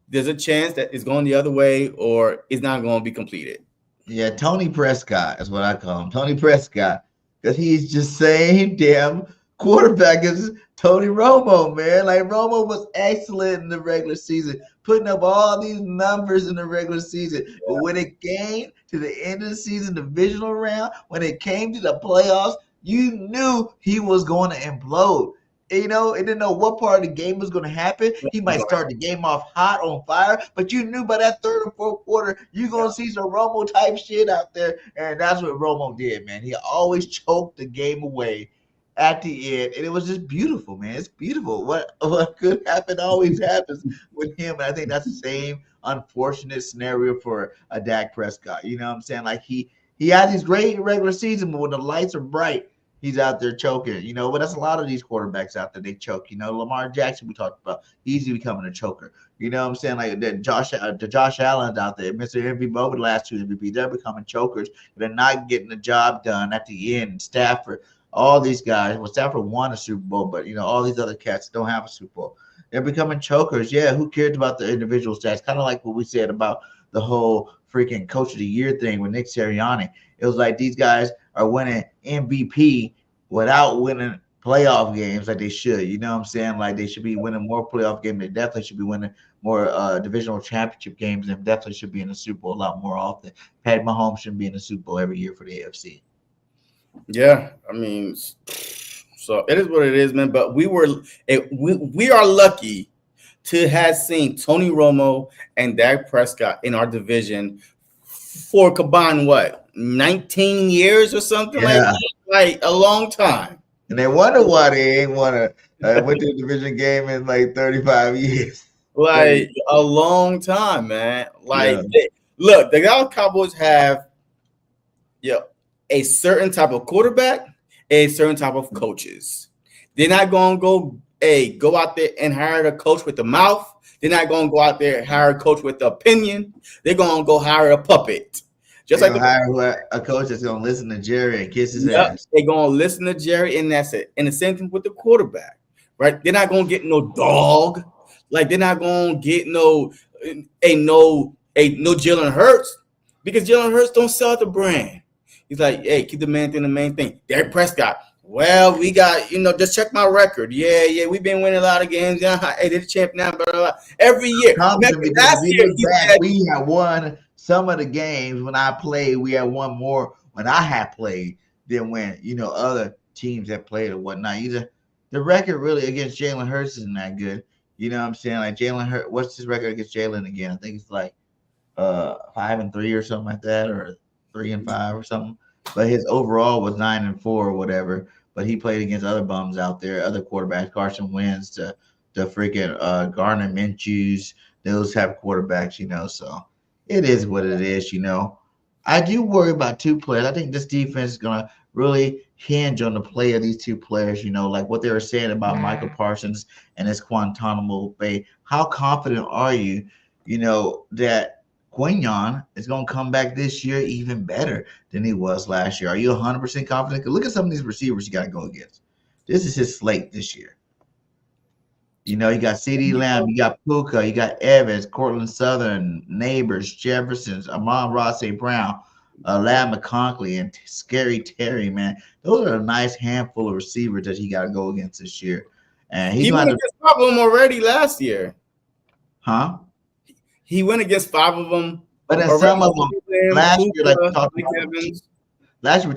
there's a chance that it's going the other way or it's not going to be completed. Yeah, Tony Prescott is what I call him. Tony Prescott. Because he's just same damn quarterback as Tony Romo, man. Like, Romo was excellent in the regular season, putting up all these numbers in the regular season. Yeah. But when it came to the end of the season, divisional round, when it came to the playoffs, you knew he was going to implode. You know, it didn't know what part of the game was going to happen. He might start the game off hot, on fire, but you knew by that third or fourth quarter, you're going to see some Romo type shit out there. And that's what Romo did, man. He always choked the game away at the end. And it was just beautiful, man. It's beautiful. What could happen always happens with him. And I think that's the same unfortunate scenario for a Dak Prescott. You know what I'm saying? Like, he He had these great regular season, but when the lights are bright, he's out there choking. But that's a lot of these quarterbacks out there. They choke. Lamar Jackson we talked about. He's becoming a choker. You know what I'm saying? Like the Josh Allen's out there, Mr. MVP, over the last 2 MVP, they're becoming chokers. They're not getting the job done at the end. Stafford, all these guys. Well, Stafford won a Super Bowl, but all these other cats don't have a Super Bowl. They're becoming chokers. Yeah, who cares about the individual stats? Kind of like what we said about the whole freaking Coach of the Year thing with Nick Sirianni. It was like these guys are winning MVP without winning playoff games like they should. You know what I'm saying? Like they should be winning more playoff games. They definitely should be winning more divisional championship games, and definitely should be in the Super Bowl a lot more often. Pat Mahomes shouldn't be in the Super Bowl every year for the AFC. Yeah, I mean, so it is what it is, man. But we are lucky to have seen Tony Romo and Dak Prescott in our division for combined 19 years or something like that, like a long time. And they wonder why they ain't won went to a division game in like 35 years. Like a long time, man. Like, look, the Dallas Cowboys have a certain type of quarterback, a certain type of coaches. They're not going to go out there and hire a coach with the mouth. They're not going to go out there and hire a coach with the opinion. They're going to go hire a puppet. Just like hire a coach that's going to listen to Jerry and kiss his ass. They're going to listen to Jerry, and that's it. And the same thing with the quarterback, right? They're not going to get no dog. Like they're not going to get no Jalen Hurts, because Jalen Hurts don't sell the brand. He's like, hey, keep the main thing the main thing. Dak Prescott. Well, we got, just check my record. Yeah, we've been winning a lot of games. Hey, they're the champ now, blah, blah, blah. Every year. We have won some of the games when I played. We had won more when I had played than when, other teams have played or whatnot. The record really against Jalen Hurts isn't that good. You know what I'm saying? Like Jalen Hurts, what's his record against Jalen again? I think it's like 5-3 or something like that, or 3-5 or something. But his overall was 9-4 or whatever. But he played against other bums out there, other quarterbacks, Carson Wentz, the freaking Gardner Minshew's, those type of quarterbacks, So it is what it is, I do worry about 2 players. I think this defense is gonna really hinge on the play of these 2 players, like what they were saying about Michael Parsons and his Guantanamo Bay. How confident are you, that Quinyon is going to come back this year even better than he was last year? Are you 100% confident? Look at some of these receivers you got to go against. This is his slate this year. You got CeeDee Lamb, you got Puka, you got Evans, Cortland Southern, Neighbors, Jeffersons, Amon-Ra St. Brown, Lad McConkey, and Scary Terry, man. Those are a nice handful of receivers that he got to go against this year. And he went against 5 of them already last year. Huh? He went against 5 of them. But then some of them last year, like we talked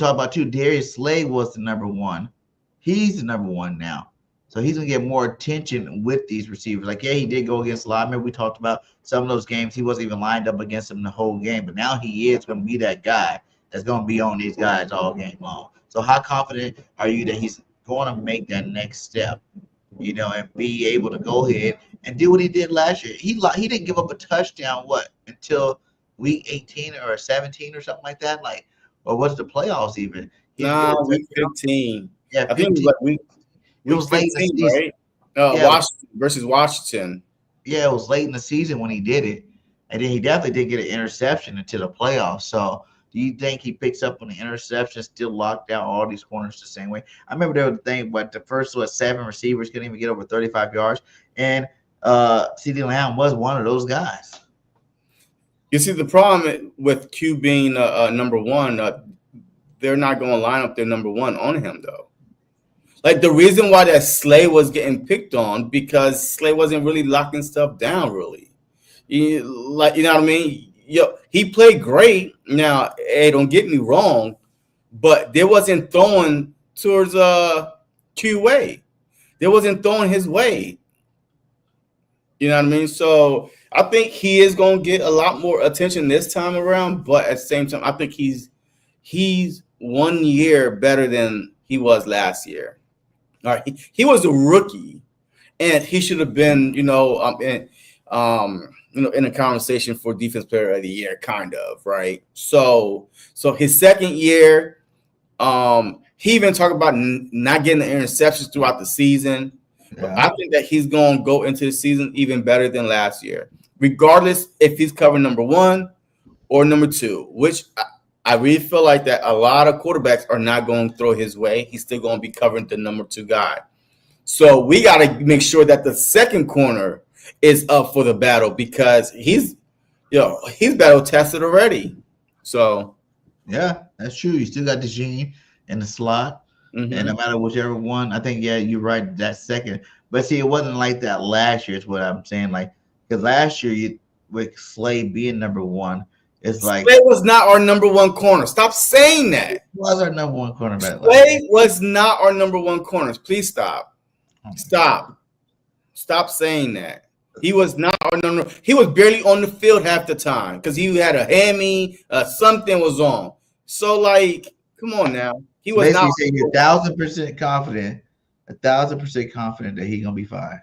about too, Darius Slay was the number 1. He's the number 1 now. So he's going to get more attention with these receivers. Like, yeah, he did go against a lot. Remember we talked about some of those games. He wasn't even lined up against them the whole game. But now he is going to be that guy that's going to be on these guys all game long. So how confident are you that he's going to make that next step, and be able to go ahead and do what he did last year? He didn't give up a touchdown, until week 18 or 17 or something like that? Or was the playoffs even? Week 15. Yeah, 15. I think it was like week it was late in the season, right? Washington versus Washington. Yeah, it was late in the season when he did it. And then he definitely did get an interception into the playoffs. So do you think he picks up on the interception, still locked down all these corners the same way? I remember there was a thing, but the first 7 receivers couldn't even get over 35 yards. And CeeDee Lamb was one of those guys. You see, the problem with Q being number 1, they're not going to line up their number 1 on him, though. Like, the reason why that Slay was getting picked on, because Slay wasn't really locking stuff down, really. You know what I mean? He played great. Now, hey, don't get me wrong, but they wasn't throwing towards Q way. They wasn't throwing his way. You know what I mean? So I think he is going to get a lot more attention this time around, but at the same time, I think he's 1 year better than he was last year. All right, he was a rookie, and he should have been, in a conversation for defense player of the year, kind of, right? So his second year, he even talked about not getting the interceptions throughout the season. But I think that he's going to go into the season even better than last year, regardless if he's covering number 1 or number 2, which I really feel like that a lot of quarterbacks are not going to throw his way. He's still going to be covering the number 2 guy. So we got to make sure that the second corner is up for the battle because he's battle tested already. So yeah, that's true. You still got the gene in the slot. Mm-hmm. And no matter whichever one, I think, you're right, that second. But see, it wasn't like that last year is what I'm saying. Like, because last year, with Slay being number 1, it's like Slay was not our number 1 corner. Stop saying that. It was our number 1 cornerback. Slay was not our number 1 corner. Please stop. Stop saying that. He was not our number. He was barely on the field half the time because he had a hammy. Something was on. So, like, come on now. He was basically not saying you're 1,000% confident, 1,000% confident that he's gonna be fine.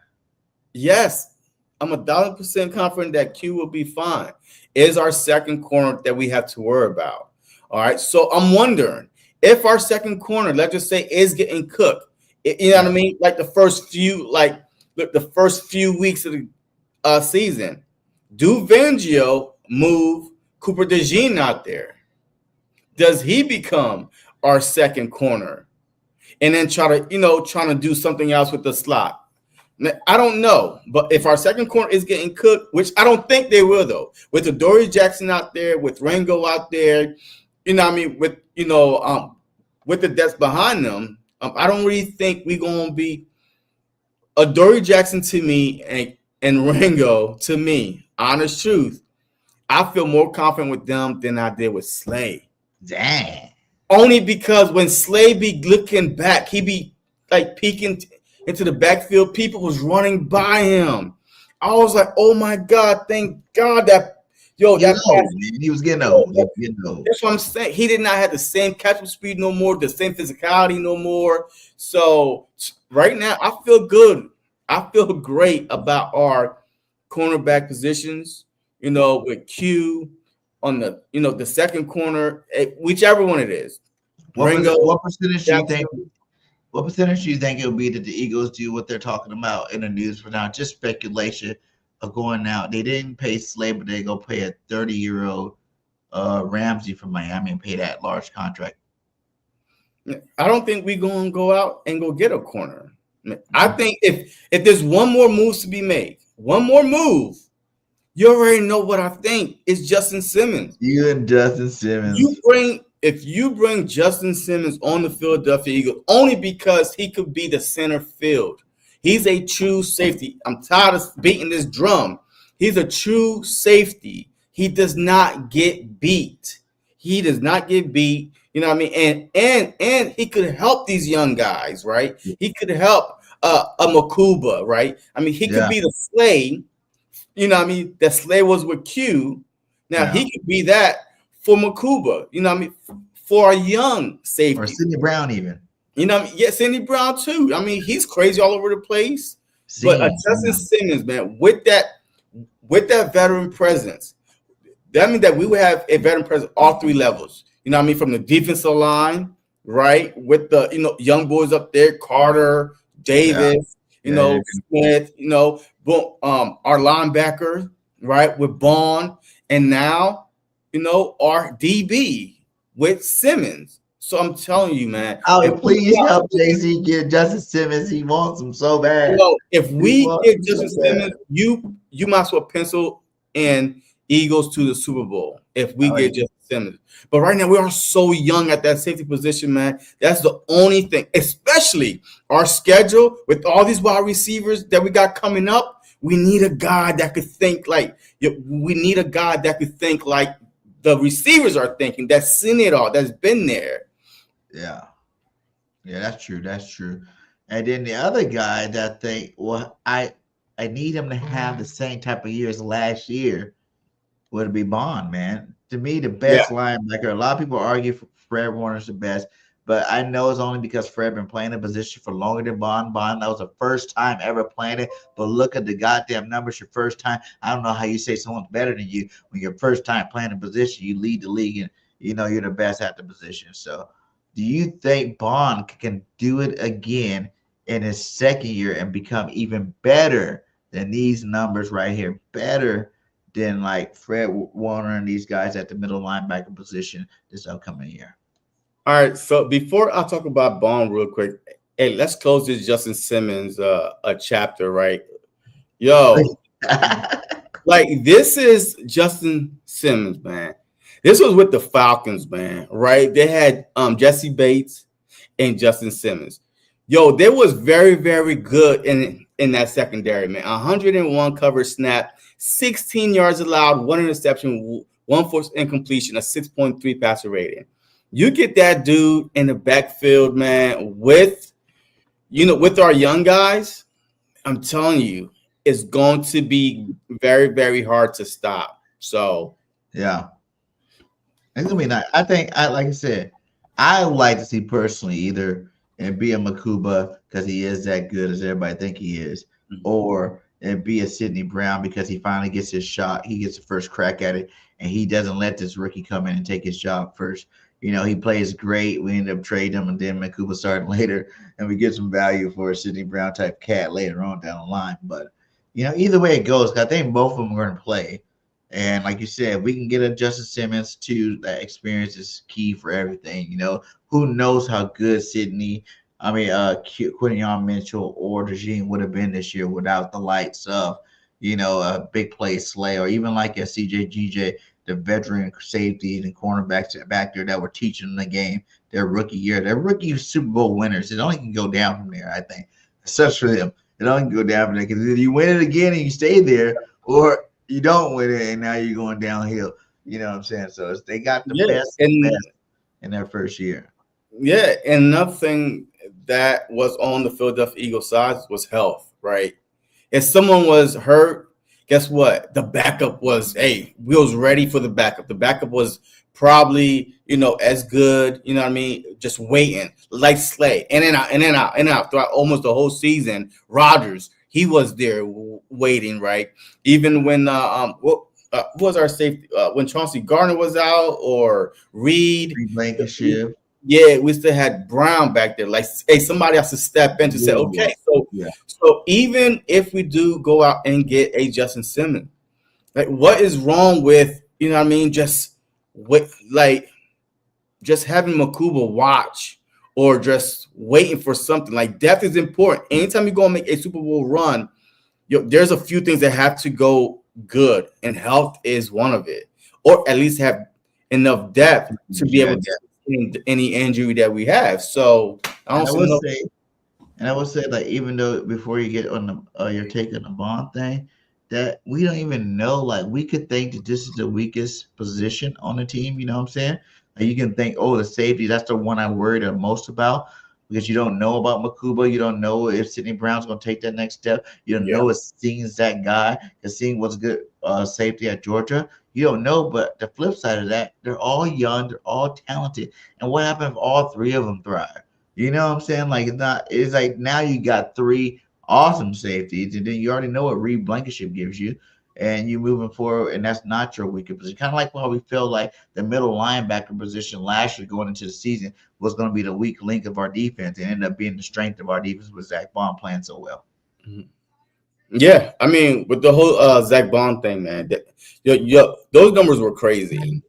Yes, I'm 1,000% confident that Q will be fine. Is our second corner that we have to worry about. All right. So I'm wondering if our second corner, let's just say, is getting cooked. You know what I mean? Like the first few weeks of the season, do Vangio move Cooper DeJean out there? Does he become our second corner and then trying to do something else with the slot? I don't know, but if our second corner is getting cooked, which I don't think they will, though, with the Dory Jackson out there, with Rango out there, with the depths behind them, I don't really think we're gonna be a Dory Jackson to me and Rango to me. Honest truth, I feel more confident with them than I did with Slay. Dang. Only because when Slay be looking back, he be like peeking into the backfield. People was running by him. I was like, oh my God, thank God that he was getting old. That's what I'm saying. He did not have the same catch-up speed no more, the same physicality no more. So right now, I feel good. I feel great about our cornerback positions, with Q on the, the second corner, whichever one it is. What percentage do you think? What percentage do you think it will be that the Eagles do what they're talking about in the news for now? Just speculation of going out. They didn't pay Slay, but they go pay a 30-year-old Ramsey from Miami and pay that large contract. I don't think we're going to go out and go get a corner. I think if there's one more move to be made, one more move, you already know what I think. It's Justin Simmons. You and Justin Simmons. If you bring Justin Simmons on the Philadelphia Eagles, only because he could be the center field. He's a true safety. I'm tired of beating this drum. He's a true safety. He does not get beat. He does not get beat. You know what I mean? And he could help these young guys, right? He could help a Makuba, right? I mean, he could be the Slay. You know what I mean? That Slay was with Q. Now he could be that for Makuba. You know what I mean? For a young safety. Or Sidney Brown even. You know what I mean? Yeah, Sidney Brown too. I mean, he's crazy all over the place. But Justin Simmons, man, with that veteran presence, that means that we would have a veteran presence all three levels. You know what I mean? From the defensive line, right? With the, young boys up there, Carter, Davis, Smith, boom, our linebacker, right? With Bond. And now, our DB with Simmons. So I'm telling you, man. Please help JC get Justin Simmons. He wants him so bad. If we get Justin Simmons, you might as well pencil in Eagles to the Super Bowl if we get Justin Simmons. But right now, we are so young at that safety position, man. That's the only thing, especially our schedule with all these wide receivers that we got coming up. We need a guy that could think like the receivers are thinking, that's seen it all, that's been there. Yeah, that's true. That's true. And then the other guy that I need him to have the same type of year as last year would be Bond, man. To me, the best linebacker. A lot of people argue Fred Warner's the best, but I know it's only because Fred been playing the position for longer than Bond. Bond, that was the first time ever playing it. But look at the goddamn numbers. Your first time. I don't know how you say someone's better than you when your first time playing a position. You lead the league, and you know you're the best at the position. So, do you think Bond can do it again in his second year and become even better than these numbers right here? Better than like Fred Warner and these guys at the middle linebacker position this upcoming year. All right. So before I talk about Bond real quick, hey, let's close this Justin Simmons a chapter, right? Yo, like this is Justin Simmons, man. This was with the Falcons, man, right? They had Jesse Bates and Justin Simmons. Yo, they was very, very good in that secondary, man. 101 coverage snap, 16 yards allowed, 1 interception, 1 forced incompletion, a 6.3 passer rating. You get that dude in the backfield, man, with our young guys, I'm telling you, it's going to be very, very hard to stop. So, yeah. It's gonna be nice. I think like I said, I would like to see personally either and be a Makuba because he is that good as everybody think he is, or and be a Sidney Brown because he finally gets his shot. He gets the first crack at it, and he doesn't let this rookie come in and take his job first. You know, he plays great. We end up trading him, and then Makuba started later, and we get some value for a Sidney Brown type cat later on down the line. But, you know, either way it goes, I think both of them are going to play. And like you said, we can get a Justin Simmons too. That experience is key for everything. You know, who knows how good Quinion Mitchell or DeJean would have been this year without the lights of, a big play Slay, or even like a CJ the veteran safety and cornerbacks back there that were teaching them the game their rookie year. They're rookie Super Bowl winners. It only can go down from there, I think. Such for them. It only can go down from there because if you win it again and you stay there, or you don't win it and now you're going downhill. You know what I'm saying? So they got the best in their first year. Yeah, and nothing that was on the Philadelphia Eagles side was health, right? If someone was hurt, guess what? The backup was, we was ready for the backup. The backup was probably, as good, you know what I mean? Just waiting, like Slay, in and out throughout almost the whole season. Rodgers, he was there waiting, right? Even when what was our safety when Chauncey Gardner was out, or Reed Blankenship. Yeah, we still had Brown back there. Like, hey, somebody has to step in to say, okay. So even if we do go out and get a Justin Simmons, like, what is wrong with, just having Makuba watch or just waiting for something? Like, depth is important. Anytime you're going to make a Super Bowl run, there's a few things that have to go good, and health is one of it, or at least have enough depth to be able to any injury that we have. So I would say, like, even though before you get on your take on the Bond thing, that we don't even know, like, we could think that this is the weakest position on the team. You know what I'm saying? Like, you can think, the safety, that's the one I worry the most about, because you don't know about Makuba. You don't know if Sidney Brown's going to take that next step. You don't know if Sing's that guy, because Sing was good safety at Georgia. You don't know, but the flip side of that, they're all young, they're all talented. And what happens if all three of them thrive? You know what I'm saying? Like, it's like now you got three awesome safeties, and then you already know what Reed Blankenship gives you, and you moving forward, and that's not your weakest position. Kind of like how we feel like the middle linebacker position last year going into the season was going to be the weak link of our defense, and ended up being the strength of our defense with Zach Bond playing so well. Mm-hmm. Yeah, I mean, with the whole Zach Bond thing, man, those numbers were crazy.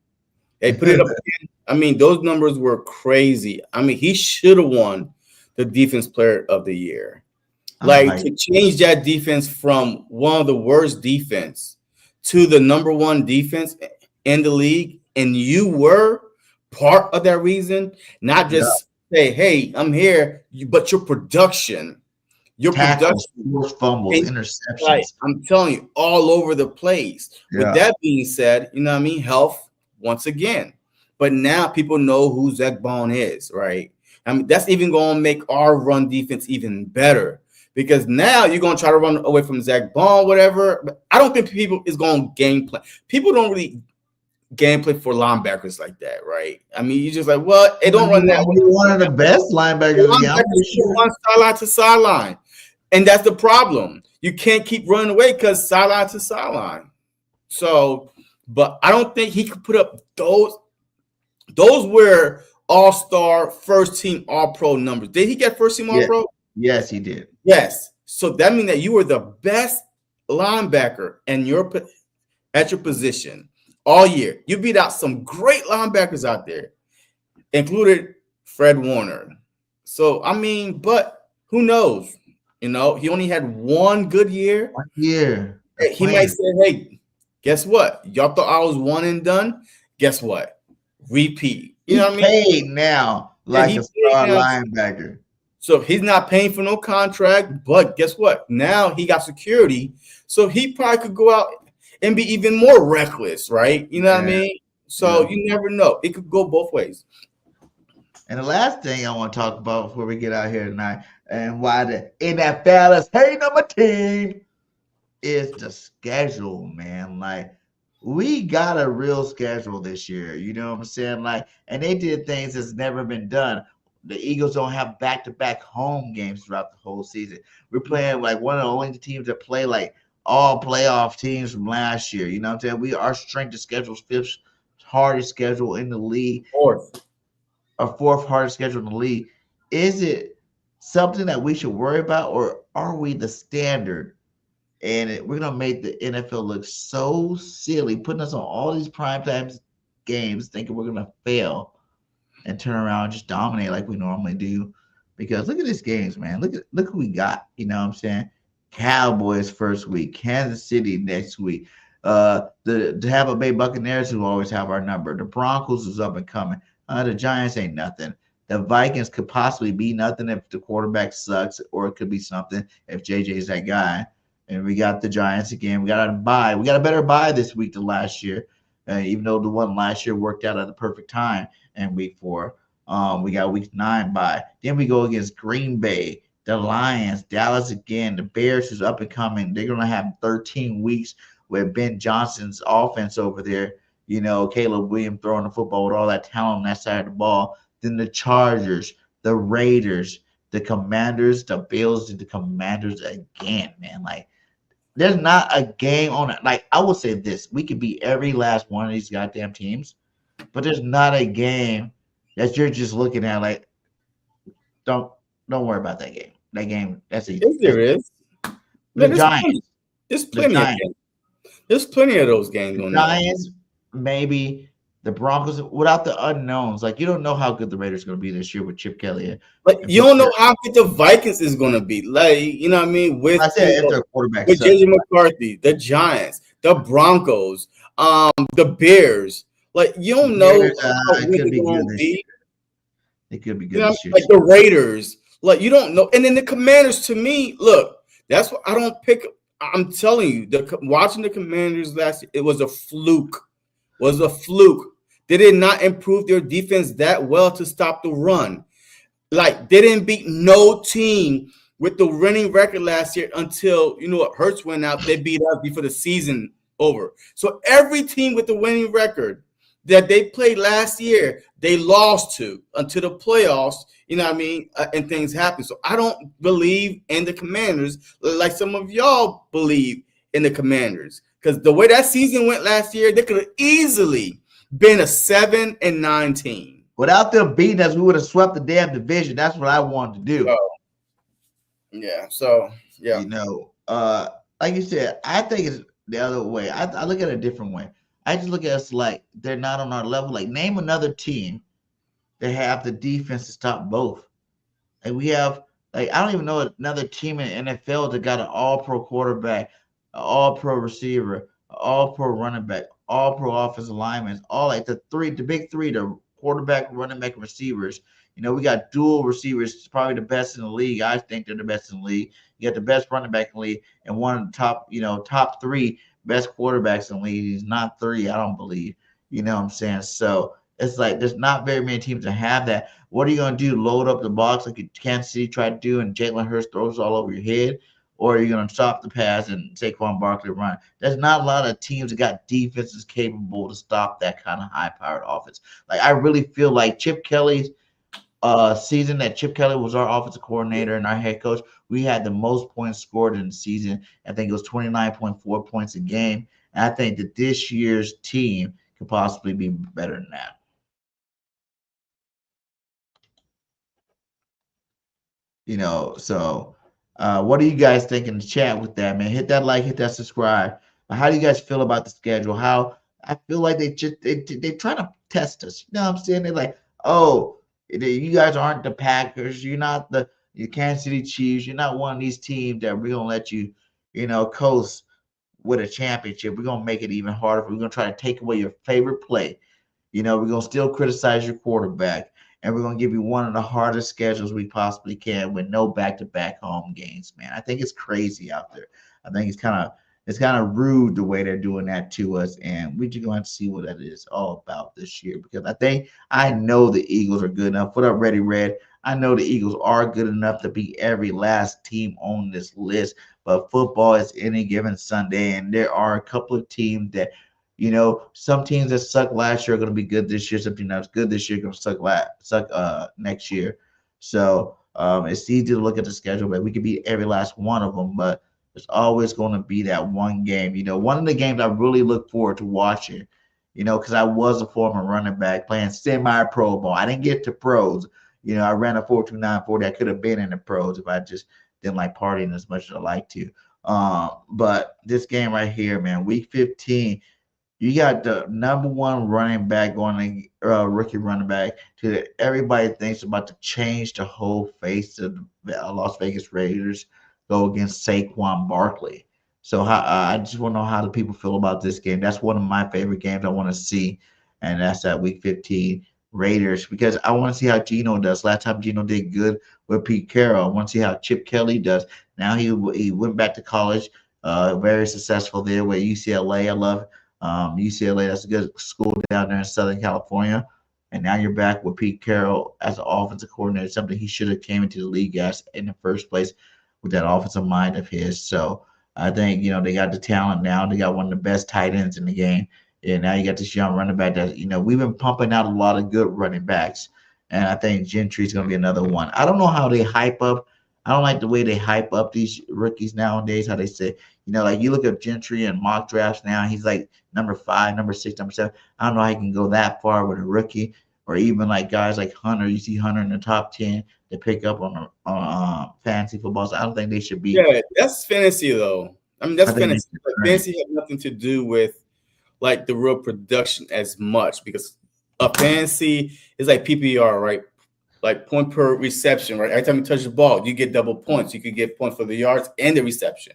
They put it up again. I mean, those numbers were crazy. I mean, he should have won the Defense Player of the Year. Like, to change that defense from one of the worst defense to the number one defense in the league, and you were part of that reason, not just say, hey, I'm here, but your production. Your tackles, production, fumbles, interceptions. Right, I'm telling you, all over the place. Yeah. With that being said, health once again. But now people know who Zach Bond is, right? I mean, that's even going to make our run defense even better, because now you're going to try to run away from Zach Bond, whatever. But I don't think people is going to game plan. People don't really gameplay for linebackers like that, right? I mean, you just like, well, it don't run that way. One of the best linebackers. Linebackers run sideline to sideline, and that's the problem. You can't keep running away because sideline to sideline. So, but I don't think he could put up those. Those were all-star, first-team All-Pro numbers. Did he get first-team All-Pro? Yes, he did. Yes. So that means that you were the best linebacker at your position all year. You beat out some great linebackers out there, included Fred Warner. So, I mean, but who knows? You know, he only had one good year. 1 year. He might say, hey, guess what? Y'all thought I was one and done? Guess what? Repeat. You know what I mean? Paid now like a star linebacker. So he's not paying for no contract, but guess what? Now he got security. So he probably could go out and be even more reckless, right? You know what I mean? So you never know. It could go both ways. And the last thing I want to talk about before we get out here tonight and why the NFL is hating on my team is the schedule, man. Like, we got a real schedule this year. You know what I'm saying? Like, and they did things that's never been done. The Eagles don't have back-to-back home games throughout the whole season. We're playing like one of the only teams that play like all playoff teams from last year. You know what I'm saying? Our strength of schedule is fifth hardest schedule in the league. Fourth hardest schedule in the league. Is it something that we should worry about, or are we the standard? And we're going to make the NFL look so silly, putting us on all these primetime games, thinking we're going to fail and turn around and just dominate like we normally do. Because look at these games, man. Look who we got. You know what I'm saying? Cowboys first week, Kansas City next week. The Tampa Bay Buccaneers, who always have our number. The Broncos is up and coming. The Giants ain't nothing. The Vikings could possibly be nothing if the quarterback sucks, or it could be something if JJ's that guy. And we got the Giants again. We got a bye. We got a better bye this week than last year, even though the one last year worked out at the perfect time in week 4. We got week 9 bye. Then we go against Green Bay, the Lions, Dallas again, the Bears, who's up and coming. They're going to have 13 weeks with Ben Johnson's offense over there. You know, Caleb Williams throwing the football with all that talent on that side of the ball. Then the Chargers, the Raiders, the Commanders, the Bills, and the Commanders again, man. Like, there's not a game on it. Like, I will say this. We could beat every last one of these goddamn teams, but there's not a game that you're just looking at like, don't worry about that game. That game, that's easy. Yes, there is. The Giants. There's plenty of games. There's plenty of those games on the Giants, maybe. The Broncos, without the unknowns. Like, you don't know how good the Raiders are going to be this year with Chip Kelly. Like, you don't know how good the Vikings is going to be. Like, you know what I mean? With their quarterback, with JJ McCarthy, the Giants, the Broncos, the Bears. Like, you don't know how good they're going to be. They could be good this year. Like the Raiders. Like, you don't know. And then the Commanders, to me, look, that's what I don't pick. I'm telling you, watching the Commanders last year, it was a fluke. They did not improve their defense that well to stop the run. Like, they didn't beat no team with the winning record last year until, you know what, Hurts went out. They beat us before the season over. So every team with the winning record that they played last year, they lost to until the playoffs, you know what I mean, and things happen. So I don't believe in the Commanders like some of y'all believe in the Commanders. Because the way that season went last year, they could have easily been a 7-9 team. Without them beating us, we would have swept the damn division. That's what I wanted to do. So, yeah. You know, like you said, I think it's the other way. I look at it a different way. I just look at us like they're not on our level. Like, name another team that have the defense to stop both. And we have, like, I don't even know another team in the NFL that got an all-pro quarterback, an all-pro receiver, an all-pro running back, all-pro offensive linemen, all like the big three, the quarterback, running back, receivers. You know, we got dual receivers, probably the best in the league. I think they're the best in the league. You got the best running back in the league and one of the top 3 best quarterbacks in the league. He's not 3, I don't believe. You know what I'm saying? So it's like there's not very many teams that have that. What are you going to do? Load up the box like Kansas City tried to do and Jalen Hurts throws all over your head? or you're going to stop the pass and Saquon Barkley run. There's not a lot of teams that got defenses capable to stop that kind of high-powered offense. Like I really feel like Chip Kelly's season that Chip Kelly was our offensive coordinator and our head coach, we had the most points scored in the season. I think it was 29.4 points a game. And I think that this year's team could possibly be better than that. So what do you guys think in the chat with that, man? Hit that like, hit that subscribe. How do you guys feel about the schedule? How I feel like they trying to test us. You know what I'm saying? They're like, oh, you guys aren't the Packers. You're not the Kansas City Chiefs. You're not one of these teams that we're gonna let you, coast with a championship. We're gonna make it even harder. We're gonna try to take away your favorite play. We're gonna still criticize your quarterback, and we're gonna give you one of the hardest schedules we possibly can with no back-to-back home games, man. I think it's crazy out there. I think it's kind of rude the way they're doing that to us, and we're just going to see what that is all about this year, because I know the Eagles are good enough. What up, Ready Red? I know the Eagles are good enough to beat every last team on this list, but football is any given Sunday, and there are a couple of teams that, some teams that sucked last year are going to be good this year. Some teams that's good this year are going to suck next year. So it's easy to look at the schedule, but we could beat every last one of them, but there's always going to be that one game. One of the games I really look forward to watching, because I was a former running back playing semi-pro ball. I didn't get to pros. I ran a 4.29 40. I could have been in the pros if I just didn't like partying as much as I like to. But this game right here, man, week 15, you got the number one running back going, rookie running back, to everybody thinks about to change the whole face of the Las Vegas Raiders, go against Saquon Barkley. So I just want to know how the people feel about this game. That's one of my favorite games I want to see, and that's that Week 15 Raiders, because I want to see how Geno does. Last time Geno did good with Pete Carroll. I want to see how Chip Kelly does. Now he went back to college, very successful there with UCLA. I love UCLA. That's a good school down there in Southern California. And now you're back with Pete Carroll as an offensive coordinator, something he should have came into the league as in the first place with that offensive mind of his. So I think, they got the talent now. They got one of the best tight ends in the game. And now you got this young running back that, we've been pumping out a lot of good running backs. And I think Gentry's going to be another one. I don't know how they hype up. I don't like the way they hype up these rookies nowadays, how they say, like you look at Gentry and mock drafts now, he's like number 5, number 6, number 7. I don't know how he can go that far with a rookie, or even like guys like Hunter. You see Hunter in the top 10 to pick up on fantasy football. So I don't think they should be. Yeah, that's fantasy though. I mean, that's fantasy. Fantasy has nothing to do with like the real production as much, because a fantasy is like PPR, right? Like point per reception, right? Every time you touch the ball, you get double points. You could get points for the yards and the reception.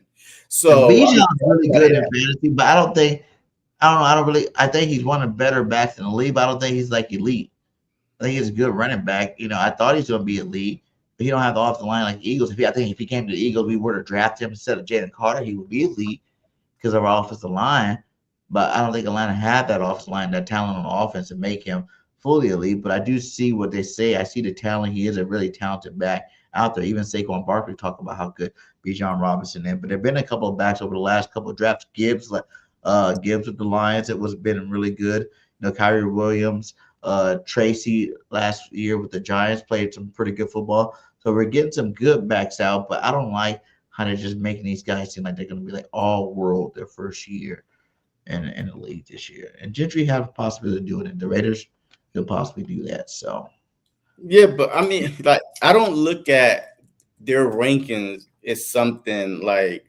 So Bijan's really good in fantasy, but I don't know. I think he's one of the better backs in the league, but I don't think he's like elite. I think he's a good running back. I thought he's going to be elite, but he don't have the off the line like Eagles. I think if he came to the Eagles, we were to draft him instead of Jalen Carter, he would be elite because of our offensive line. But I don't think Atlanta had that offensive line, that talent on offense to make him fully elite. But I do see what they say. I see the talent. He is a really talented back out there. Even Saquon Barkley talk about how good Bijan Robinson is. But there have been a couple of backs over the last couple of drafts. Gibbs with the Lions, been really good. Kyrie Williams, Tracy last year with the Giants played some pretty good football. So we're getting some good backs out, but I don't like how they're just making these guys seem like they're going to be like all world their first year in the league this year. And Gentry have a possibility of doing it. The Raiders could possibly do that. So yeah, but I mean, like I don't look at their rankings as something like,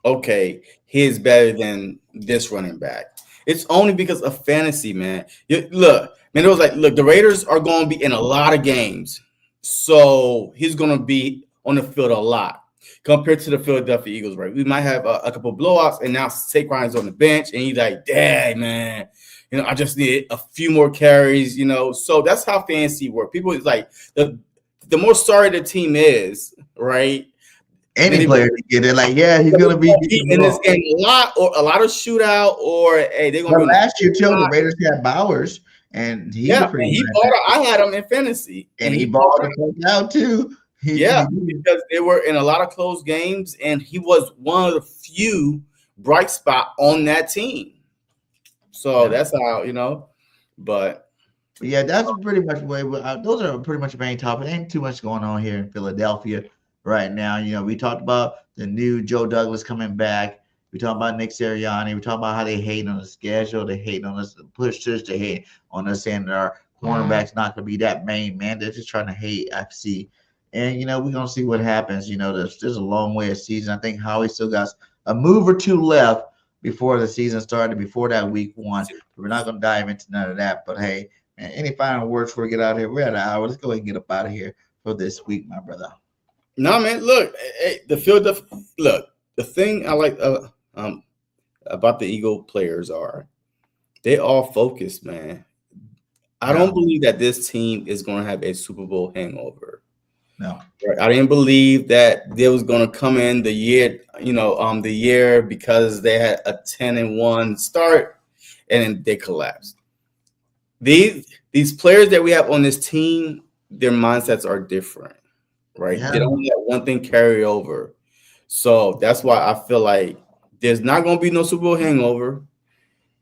okay, he's better than this running back. It's only because of fantasy, man. Look, man, it was like, look, the Raiders are going to be in a lot of games, so he's going to be on the field a lot compared to the Philadelphia Eagles, right? We might have a couple of blowouts, and now Saquon's on the bench, and he's like, dang, man, I just need a few more carries, So that's how fantasy works. People is like, the more sorry the team is, right? Any player to get it, like, yeah, he's gonna be in this game a lot of shootout, or hey, they're gonna. But last year too, the Raiders had Bowers, and I had him in fantasy, and he balled the fuck out too. Yeah, because they were in a lot of close games, and he was one of the few bright spot on that team. So that's how. But yeah, that's pretty much the way. Those are pretty much the main topic. Ain't too much going on here in Philadelphia right now. We talked about the new Joe Douglas coming back. We talked about Nick Sirianni. We talked about how they hate on the schedule. They hate on us, the push Tush. They hate on us saying that our cornerback's not going to be that main man. They're just trying to hate FC. And we're gonna see what happens. There's a long way of season. I think Howie still got a move or two left before the season started, before that week 1. We're not gonna dive into none of that. But hey, man, any final words before we get out of here? We're at an hour. Let's go ahead and get up out of here for this week, my brother. no, man. Look, the field. Look, the thing I like about the Eagle players are they all focused, man. I don't believe that this team is going to have a Super Bowl hangover. No, right? I didn't believe that they was going to come in the year, because they had a 10-1 start and then they collapsed. These players that we have on this team, their mindsets are different, right? Yeah. They don't let one thing carry over. So that's why I feel like there's not going to be no Super Bowl hangover.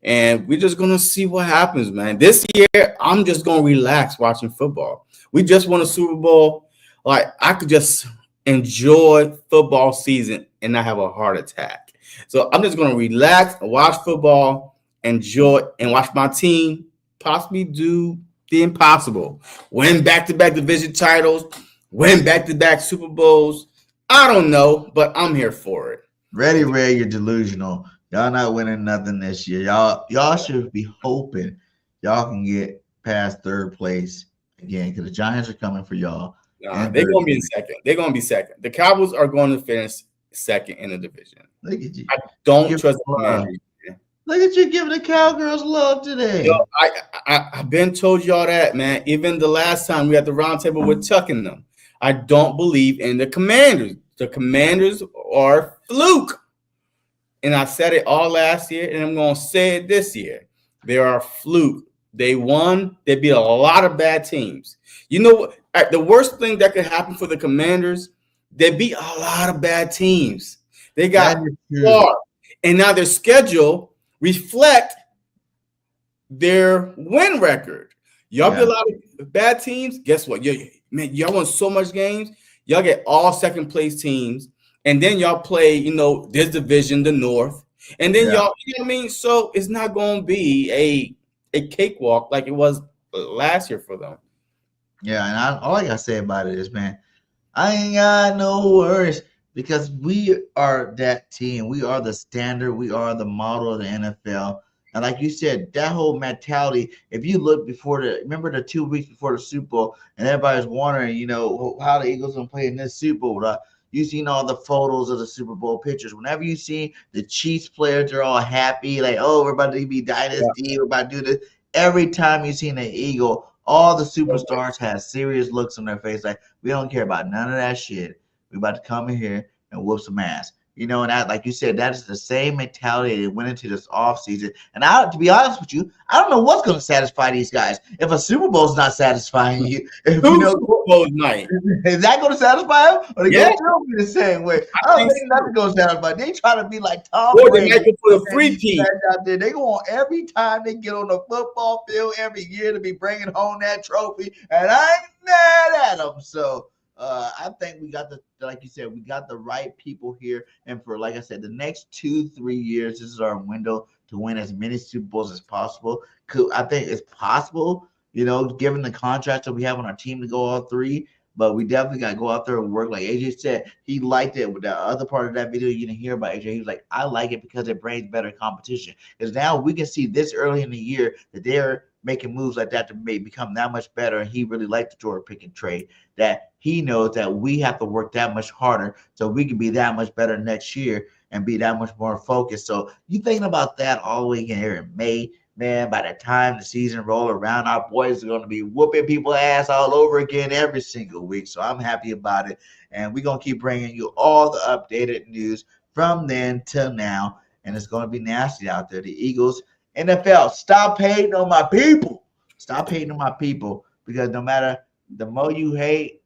And we're just going to see what happens, man. This year, I'm just going to relax watching football. We just won a Super Bowl. Like, I could just enjoy football season and not have a heart attack. So I'm just going to relax and watch football, enjoy, and watch my team possibly do the impossible. Win back-to-back division titles, win back-to-back Super Bowls. I don't know, but I'm here for it. Ready, Ray, you're delusional. Y'all not winning nothing this year. Y'all should be hoping y'all can get past third place again, because the Giants are coming for y'all. They're going to be in second. They're going to be second. The Cowboys are going to finish second in the division. Look at you. I don't trust the Commanders. Look at you giving the Cowgirls love today. Yo, I've been told y'all that, man. Even the last time we had the round table with Chuck and them, I don't believe in the Commanders. The Commanders are fluke. And I said it all last year, and I'm going to say it this year. They are fluke. They won. They beat a lot of bad teams. You know what? The worst thing that could happen for the Commanders, they beat a lot of bad teams. They got far. And now their schedule reflect their win record. Y'all beat a lot of bad teams. Guess what? Y'all won so much games. Y'all get all second place teams. And then y'all play, this division, the North. And then y'all, you know what I mean? So it's not going to be a cakewalk like it was last year for them. Yeah, and all I got to say about it is, man, I ain't got no worries, because we are that team. We are the standard. We are the model of the NFL. And like you said, that whole mentality, if you look remember the 2 weeks before the Super Bowl, and everybody's wondering, how the Eagles going to play in this Super Bowl, You've seen all the photos of the Super Bowl pictures. Whenever you see the Chiefs players, they're all happy, like, oh, we're about to be dynasty, we're about to do this. Every time you see an Eagle, all the superstars have serious looks on their face, like, we don't care about none of that shit. We're about to come in here and whoop some ass. And that, like you said, that is the same mentality that went into this offseason. And to be honest with you, I don't know what's going to satisfy these guys. If a Super Bowl is not satisfying you, Super Bowl night, is that going to satisfy them? Or they going to be the same way? I don't think nothing going to satisfy. They try to be like Tom Brady. They might put a free team out there. They go on every time they get on the football field every year to be bringing home that trophy, and I ain't mad at them. So. I think we got like you said, we got the right people here. And for, like I said, the next 2-3 years, this is our window to win as many Super Bowls as possible. I think it's possible, given the contracts that we have on our team to go all three. But we definitely got to go out there and work. Like AJ said, he liked it. With the other part of that video you didn't hear about AJ, he was like, I like it because it brings better competition. Because now we can see this early in the year that they're making moves like that to become that much better. And he really liked the Jordan Pickens trade, that he knows that we have to work that much harder so we can be that much better next year and be that much more focused. So you thinking about that all the way in here in May, man, by the time the season roll around, our boys are going to be whooping people's ass all over again every single week. So I'm happy about it. And we're going to keep bringing you all the updated news from then till now. And it's going to be nasty out there. The Eagles, NFL, stop hating on my people. Stop hating on my people, because no matter the more you hate,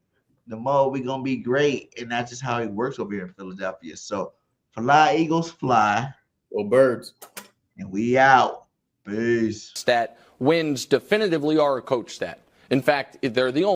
the more we're gonna be great. And that's just how it works over here in Philadelphia. So fly, Eagles, fly. Well, birds. And we out. Peace. Stat wins definitively are a coach stat. In fact, they're the only